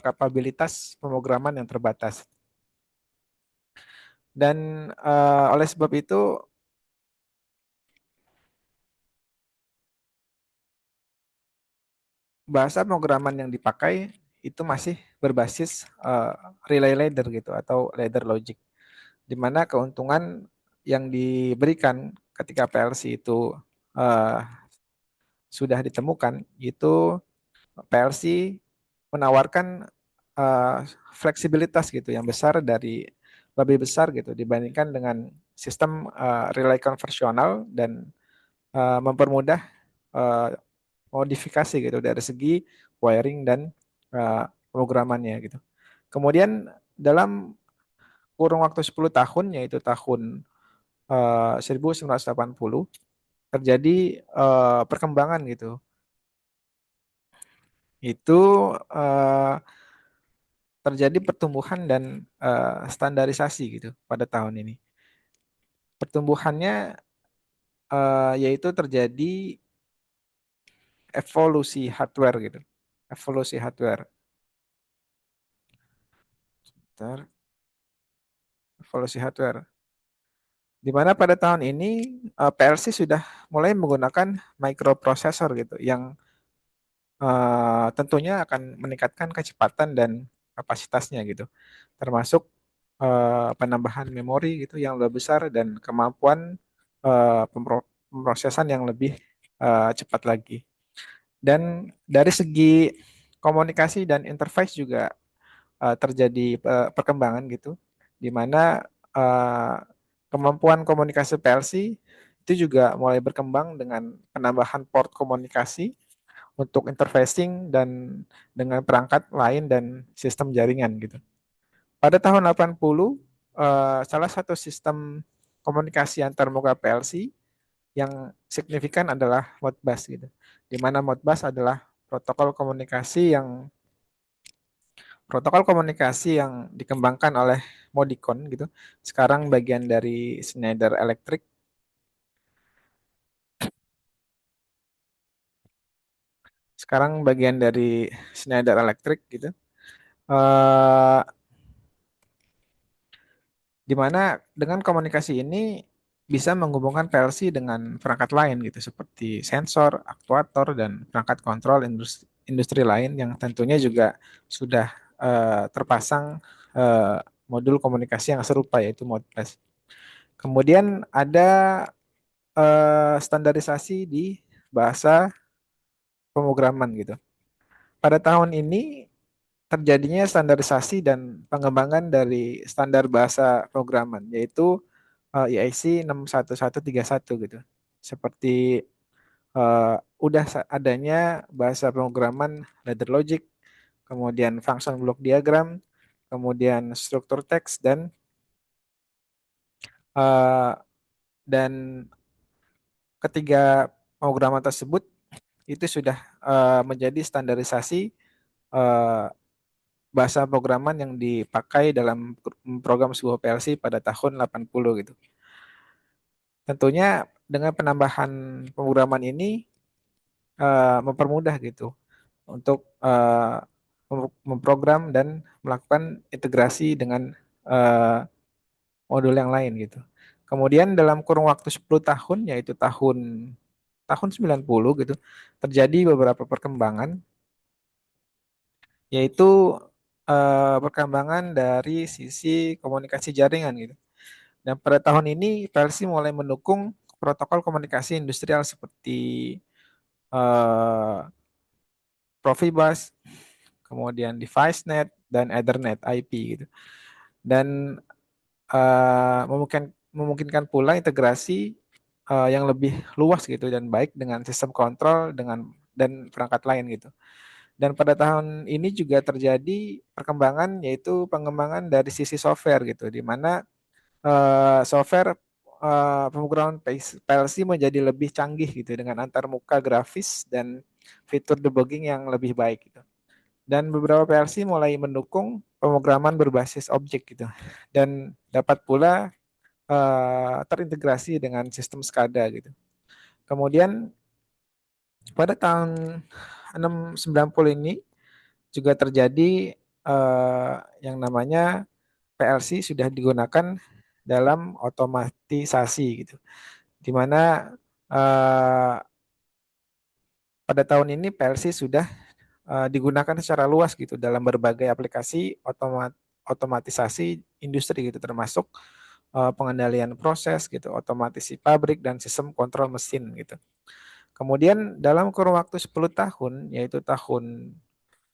kapabilitas pemrograman yang terbatas. Dan oleh sebab itu bahasa pemrograman yang dipakai itu masih berbasis relay ladder gitu atau ladder logic, di mana keuntungan yang diberikan ketika PLC itu uh, sudah ditemukan itu PLC menawarkan uh, fleksibilitas gitu yang besar dari lebih besar gitu dibandingkan dengan sistem relay konvensional, dan mempermudah uh, modifikasi gitu dari segi wiring dan programannya gitu. Kemudian dalam kurun waktu 10 tahun, yaitu tahun 1980, terjadi perkembangan gitu. Itu uh, terjadi pertumbuhan dan standarisasi gitu pada tahun ini. Pertumbuhannya yaitu terjadi evolusi hardware gitu. Evolusi hardware. Bentar. Evolusi hardware. Di mana pada tahun ini PLC sudah mulai menggunakan microprosesor gitu yang tentunya akan meningkatkan kecepatan dan kapasitasnya gitu. Termasuk penambahan memori gitu yang lebih besar dan kemampuan pemrosesan yang lebih cepat lagi. Dan dari segi komunikasi dan interface juga terjadi perkembangan gitu, di mana eh, kemampuan komunikasi PLC itu juga mulai berkembang dengan penambahan port komunikasi untuk interfacing dan dengan perangkat lain dan sistem jaringan gitu. Pada tahun 80, salah satu sistem komunikasi antarmuka PLC yang signifikan adalah Modbus gitu. Di mana Modbus adalah protokol komunikasi yang dikembangkan oleh Modicon gitu. Sekarang bagian dari Schneider Electric. Sekarang bagian dari Schneider Electric gitu. Eh, di mana dengan komunikasi ini bisa menghubungkan PLC dengan perangkat lain gitu seperti sensor, aktuator dan perangkat kontrol industri lain yang tentunya juga sudah terpasang eh, modul komunikasi yang serupa yaitu Modbus. Kemudian ada standarisasi di bahasa pemrograman gitu. Pada tahun ini terjadinya standarisasi dan pengembangan dari standar bahasa programan yaitu EIC 61131 gitu. Seperti udah adanya bahasa pemrograman ladder logic, kemudian function block diagram, kemudian struktur teks uh, dan ketiga pemrograman tersebut itu sudah menjadi standarisasi uh, bahasa programan yang dipakai dalam program sebuah PLC pada tahun 80 gitu. Tentunya dengan penambahan pemrograman ini mempermudah gitu untuk memprogram dan melakukan integrasi dengan uh, modul yang lain gitu. Kemudian dalam kurun waktu 10 tahun yaitu tahun tahun 90 gitu terjadi beberapa perkembangan yaitu perkembangan dari sisi komunikasi jaringan gitu. Dan pada tahun ini PLC mulai mendukung protokol komunikasi industrial seperti uh, Profibus, kemudian DeviceNet dan Ethernet IP gitu. Dan memungkinkan pula integrasi yang lebih luas gitu dan baik dengan sistem kontrol dan perangkat lain gitu. Dan pada tahun ini juga terjadi perkembangan yaitu pengembangan dari sisi software gitu, di mana software pemrograman PLC menjadi lebih canggih gitu dengan antarmuka grafis dan fitur debugging yang lebih baik gitu. Dan beberapa PLC mulai mendukung pemrograman berbasis objek gitu dan dapat pula terintegrasi dengan sistem SCADA gitu. Kemudian pada tahun 690 ini juga terjadi yang namanya PLC sudah digunakan dalam otomatisasi gitu. Di mana eh, pada tahun ini PLC sudah digunakan secara luas gitu dalam berbagai aplikasi otomatisasi industri gitu termasuk pengendalian proses gitu, otomatisasi pabrik dan sistem kontrol mesin gitu. Kemudian dalam kurun waktu 10 tahun yaitu tahun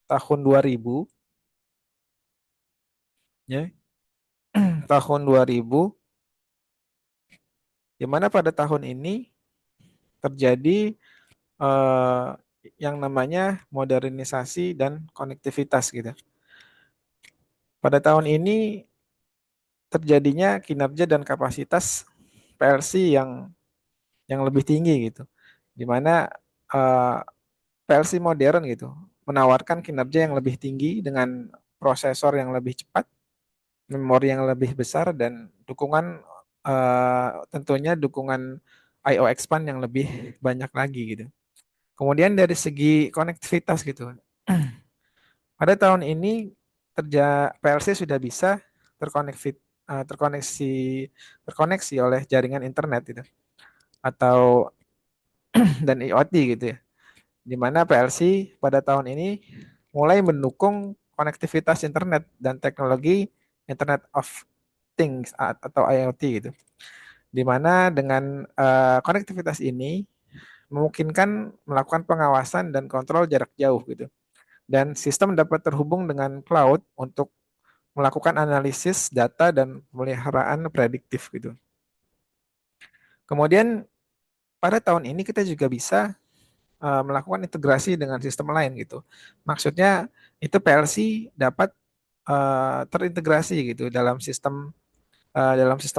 tahun 2000 ya, tahun 2000 di mana pada tahun ini terjadi eh, yang namanya modernisasi dan konektivitas gitu. Pada tahun ini terjadinya kinerja dan kapasitas PLC yang lebih tinggi gitu. Di mana eh, PLC modern gitu menawarkan kinerja yang lebih tinggi dengan prosesor yang lebih cepat, memori yang lebih besar dan dukungan tentunya dukungan I/O expand yang lebih banyak lagi gitu. Kemudian dari segi konektivitas gitu. Pada tahun ini PLC sudah bisa terkoneksi terkoneksi terkoneksi oleh jaringan internet gitu atau dan IoT gitu ya. Di mana PLC pada tahun ini mulai mendukung konektivitas internet dan teknologi Internet of Things atau IoT gitu. Di mana dengan konektivitas ini memungkinkan melakukan pengawasan dan kontrol jarak jauh gitu. Dan sistem dapat terhubung dengan cloud untuk melakukan analisis data dan pemeliharaan prediktif gitu. Kemudian pada tahun ini kita juga bisa melakukan integrasi dengan sistem lain gitu. Maksudnya itu PLC dapat terintegrasi gitu dalam sistem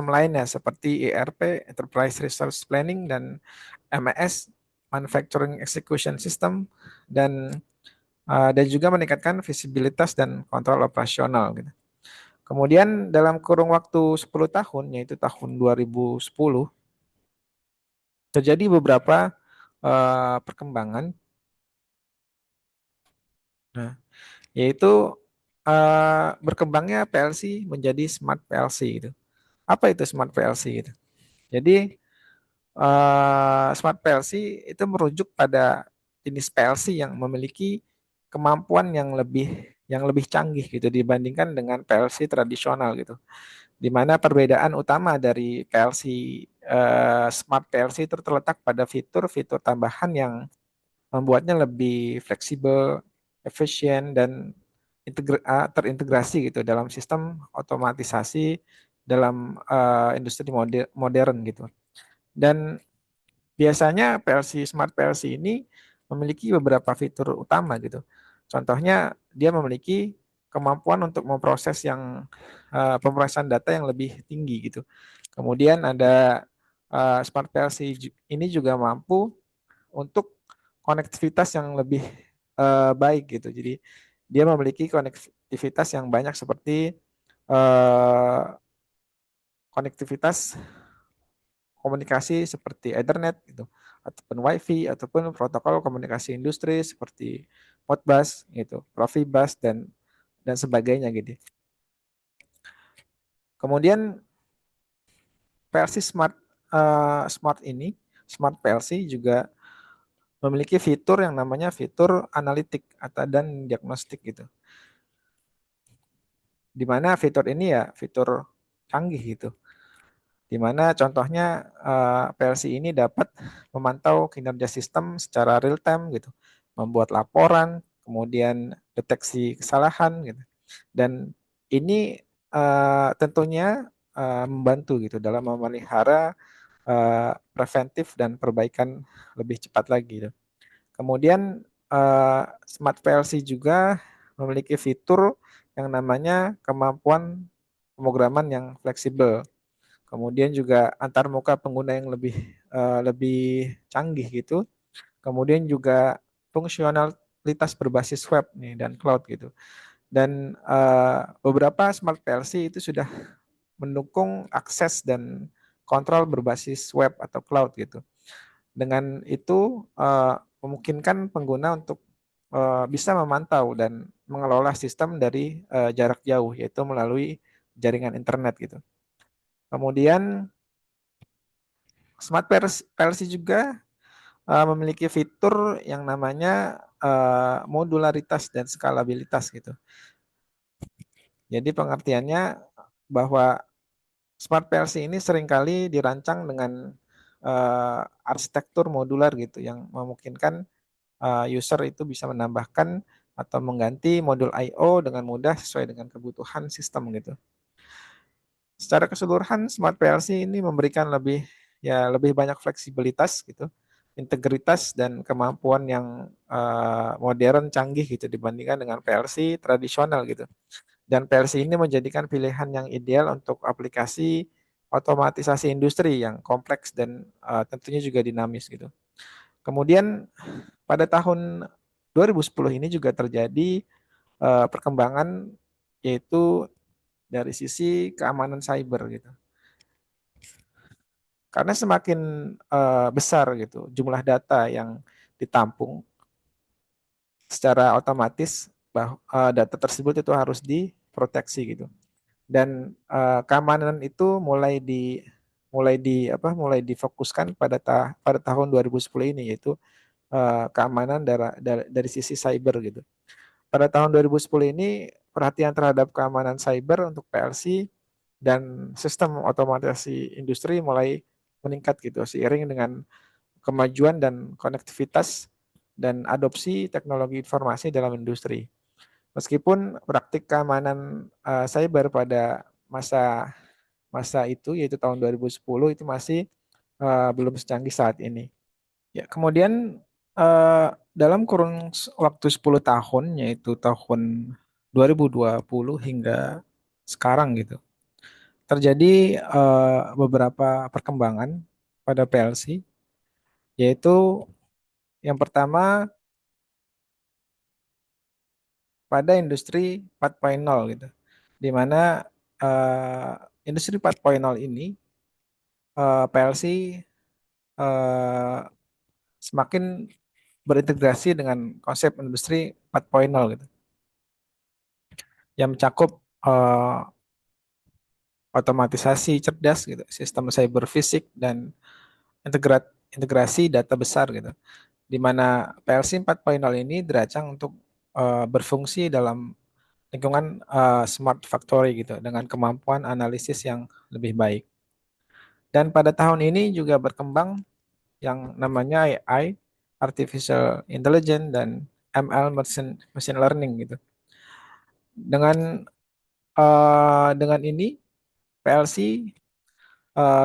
lainnya seperti ERP (Enterprise Resource Planning) dan MES (Manufacturing Execution System) dan juga meningkatkan visibilitas dan kontrol operasional gitu. Kemudian dalam kurun waktu 10 tahun, yaitu tahun 2010, terjadi beberapa perkembangan, nah, yaitu berkembangnya PLC menjadi Smart PLC gitu. Apa itu Smart PLC gitu? Jadi Smart PLC itu merujuk pada jenis PLC yang memiliki kemampuan yang lebih canggih gitu dibandingkan dengan PLC tradisional gitu. Di mana perbedaan utama dari PLC Smart PLC itu terletak pada fitur-fitur tambahan yang membuatnya lebih fleksibel, efisien dan terintegrasi gitu dalam sistem otomatisasi dalam industri modern gitu. Dan biasanya Smart PLC ini memiliki beberapa fitur utama gitu. Contohnya dia memiliki kemampuan untuk pemrosesan data yang lebih tinggi gitu. Kemudian ada Smart PLC ini juga mampu untuk konektivitas yang lebih baik gitu. Jadi dia memiliki konektivitas yang banyak seperti eh, konektivitas komunikasi seperti Ethernet gitu, ataupun WiFi ataupun protokol komunikasi industri seperti Modbus gitu, Profibus dan sebagainya gitu. Kemudian PLC Smart PLC juga memiliki fitur yang namanya fitur analitik atau dan diagnostik gitu. Di mana fitur ini ya fitur canggih gitu. Di mana contohnya PLC ini dapat memantau kinerja sistem secara real time gitu, membuat laporan, kemudian deteksi kesalahan gitu. Dan ini tentunya membantu gitu dalam memelihara preventif dan perbaikan lebih cepat lagi gitu. Kemudian Smart PLC juga memiliki fitur yang namanya kemampuan pemrograman yang fleksibel. Kemudian juga antar muka pengguna yang lebih canggih gitu. Kemudian juga fungsionalitas berbasis web nih dan cloud gitu. Dan beberapa Smart PLC itu sudah mendukung akses dan kontrol berbasis web atau cloud gitu. Dengan itu memungkinkan pengguna untuk bisa memantau dan mengelola sistem dari jarak jauh, yaitu melalui jaringan internet gitu. Kemudian Smart PLC juga memiliki fitur yang namanya modularitas dan skalabilitas gitu. Jadi pengertiannya bahwa Smart PLC ini seringkali dirancang dengan arsitektur modular gitu yang memungkinkan user itu bisa menambahkan atau mengganti modul I/O dengan mudah sesuai dengan kebutuhan sistem gitu. Secara keseluruhan Smart PLC ini memberikan lebih banyak fleksibilitas gitu, integritas dan kemampuan yang modern canggih gitu dibandingkan dengan PLC tradisional gitu. Dan PLC ini menjadikan pilihan yang ideal untuk aplikasi otomatisasi industri yang kompleks dan tentunya juga dinamis gitu. Kemudian pada tahun 2010 ini juga terjadi perkembangan yaitu dari sisi keamanan cyber gitu. Karena semakin besar gitu jumlah data yang ditampung secara otomatis data tersebut itu harus diproteksi gitu. Dan keamanan itu mulai difokuskan pada tahun 2010 ini, yaitu keamanan dari sisi cyber gitu. Pada tahun 2010 ini perhatian terhadap keamanan cyber untuk PLC dan sistem otomatisasi industri mulai meningkat gitu seiring dengan kemajuan dan konektivitas dan adopsi teknologi informasi dalam industri. Meskipun praktik keamanan cyber pada masa masa itu yaitu tahun 2010 itu masih belum secanggih saat ini. Ya, kemudian dalam kurun waktu 10 tahun yaitu tahun 2020 hingga sekarang gitu. Terjadi beberapa perkembangan pada PLC yaitu yang pertama pada industri 4.0 gitu. Di mana eh, industri 4.0 ini PLC eh, semakin berintegrasi dengan konsep industri 4.0 gitu yang mencakup eh, otomatisasi cerdas gitu, sistem cyber fisik dan integrasi data besar gitu. Di mana PLC 4.0 ini dirancang untuk berfungsi dalam lingkungan smart factory gitu dengan kemampuan analisis yang lebih baik. Dan pada tahun ini juga berkembang yang namanya AI, Artificial Intelligence dan ML Machine Learning gitu. Dengan ini PLC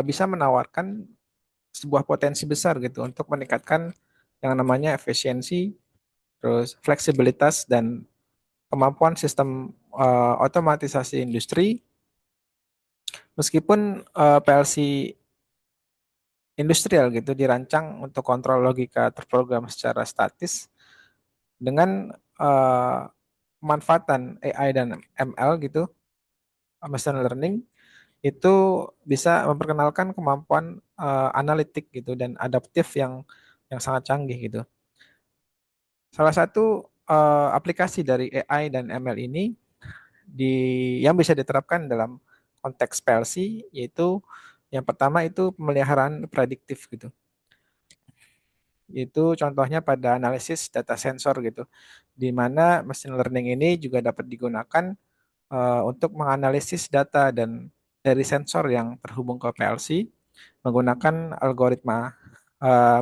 bisa menawarkan sebuah potensi besar gitu untuk meningkatkan yang namanya efisiensi, terus fleksibilitas dan kemampuan sistem otomatisasi industri. Meskipun PLC industrial gitu dirancang untuk kontrol logika terprogram secara statis dengan pemanfaatan AI dan ML gitu, machine learning itu bisa memperkenalkan kemampuan analitik gitu dan adaptif yang sangat canggih gitu. Salah satu aplikasi dari AI dan ML ini di yang bisa diterapkan dalam konteks PLC yaitu yang pertama itu pemeliharaan prediktif gitu. Itu contohnya pada analisis data sensor gitu, di mana machine learning ini juga dapat digunakan untuk menganalisis data dan dari sensor yang terhubung ke PLC menggunakan algoritma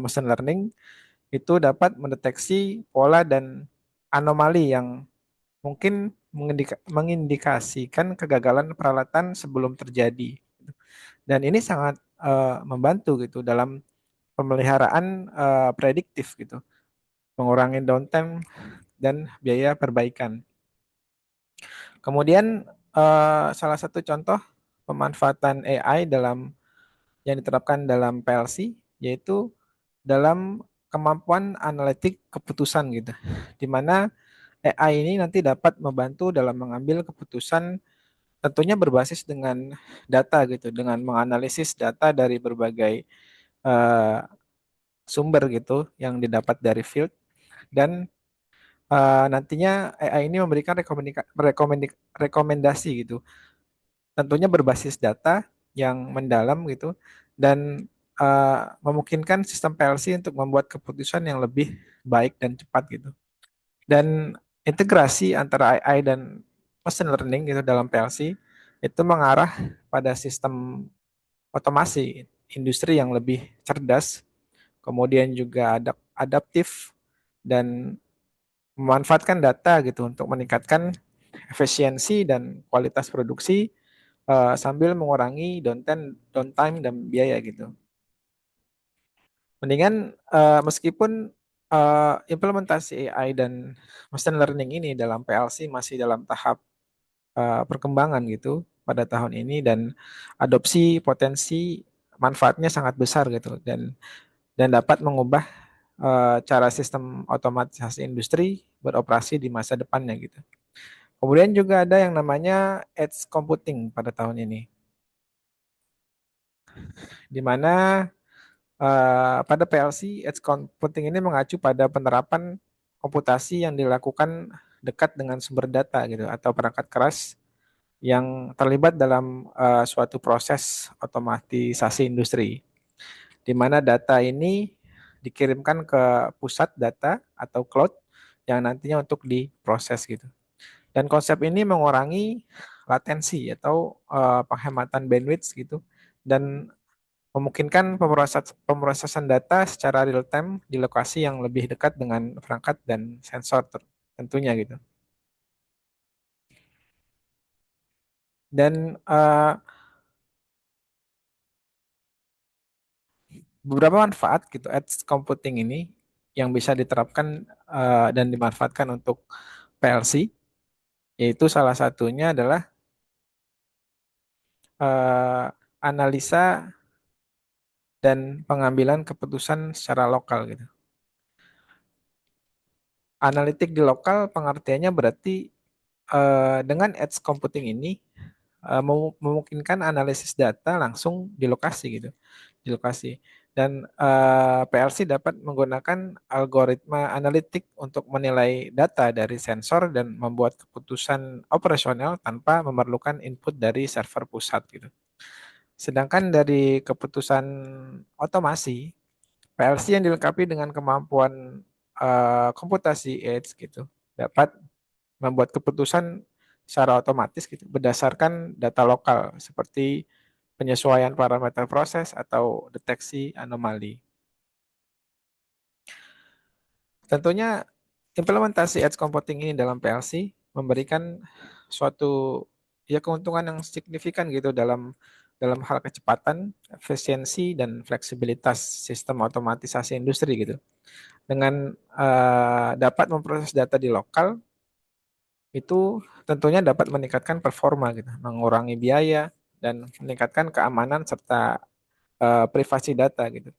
machine learning itu dapat mendeteksi pola dan anomali yang mungkin mengindikasikan kegagalan peralatan sebelum terjadi. Dan ini sangat membantu gitu dalam pemeliharaan prediktif gitu, mengurangi downtime dan biaya perbaikan. Kemudian salah satu contoh pemanfaatan AI yang diterapkan dalam PLC yaitu dalam kemampuan analitik keputusan gitu, di mana AI ini nanti dapat membantu dalam mengambil keputusan tentunya berbasis dengan data gitu, dengan menganalisis data dari berbagai eh, sumber gitu yang didapat dari field dan nantinya AI ini memberikan rekomendasi gitu, tentunya berbasis data yang mendalam gitu dan memungkinkan sistem PLC untuk membuat keputusan yang lebih baik dan cepat gitu. Dan integrasi antara AI dan machine learning gitu dalam PLC itu mengarah pada sistem otomasi industri yang lebih cerdas, kemudian juga adaptif dan memanfaatkan data gitu untuk meningkatkan efisiensi dan kualitas produksi sambil mengurangi downtime dan biaya gitu. Mendingan meskipun implementasi AI dan machine learning ini dalam PLC masih dalam tahap perkembangan gitu pada tahun ini dan adopsi potensi manfaatnya sangat besar gitu dan dapat mengubah cara sistem otomatisasi industri beroperasi di masa depannya gitu. Kemudian juga ada yang namanya edge computing pada tahun ini, di mana pada PLC edge computing ini mengacu pada penerapan komputasi yang dilakukan dekat dengan sumber data gitu atau perangkat keras yang terlibat dalam suatu proses otomatisasi industri, di mana data ini dikirimkan ke pusat data atau cloud yang nantinya untuk diproses gitu. Dan konsep ini mengurangi latensi atau penghematan bandwidth gitu dan memungkinkan pemrosesan data secara real time di lokasi yang lebih dekat dengan perangkat dan sensor tentunya gitu. Dan beberapa manfaat gitu edge computing ini yang bisa diterapkan dan dimanfaatkan untuk PLC, yaitu salah satunya adalah analisa dan pengambilan keputusan secara lokal gitu. Analitik di lokal pengertiannya berarti dengan edge computing ini memungkinkan analisis data langsung di lokasi gitu, di lokasi. Dan PLC dapat menggunakan algoritma analitik untuk menilai data dari sensor dan membuat keputusan operasional tanpa memerlukan input dari server pusat gitu. Sedangkan dari keputusan otomasi, PLC yang dilengkapi dengan kemampuan komputasi edge gitu dapat membuat keputusan secara otomatis gitu berdasarkan data lokal seperti penyesuaian parameter proses atau deteksi anomali. Tentunya implementasi edge computing ini dalam PLC memberikan suatu ya keuntungan yang signifikan gitu dalam dalam hal kecepatan, efisiensi dan fleksibilitas sistem otomatisasi industri gitu. Dengan dapat memproses data di lokal itu tentunya dapat meningkatkan performa gitu, mengurangi biaya dan meningkatkan keamanan serta privasi data gitu.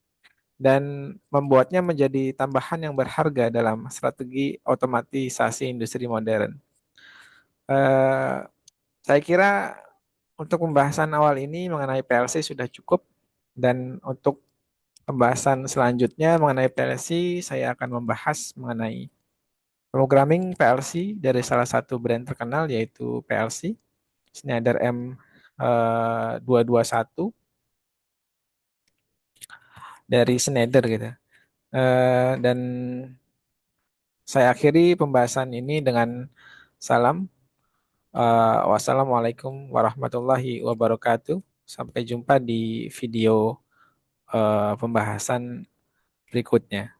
Dan membuatnya menjadi tambahan yang berharga dalam strategi otomatisasi industri modern. Eh, saya kira untuk pembahasan awal ini mengenai PLC sudah cukup dan untuk pembahasan selanjutnya mengenai PLC saya akan membahas mengenai programming PLC dari salah satu brand terkenal yaitu PLC Schneider M221 dari Schneider gitu. Dan saya akhiri pembahasan ini dengan salam. Wassalamualaikum warahmatullahi wabarakatuh. Sampai jumpa di video pembahasan berikutnya.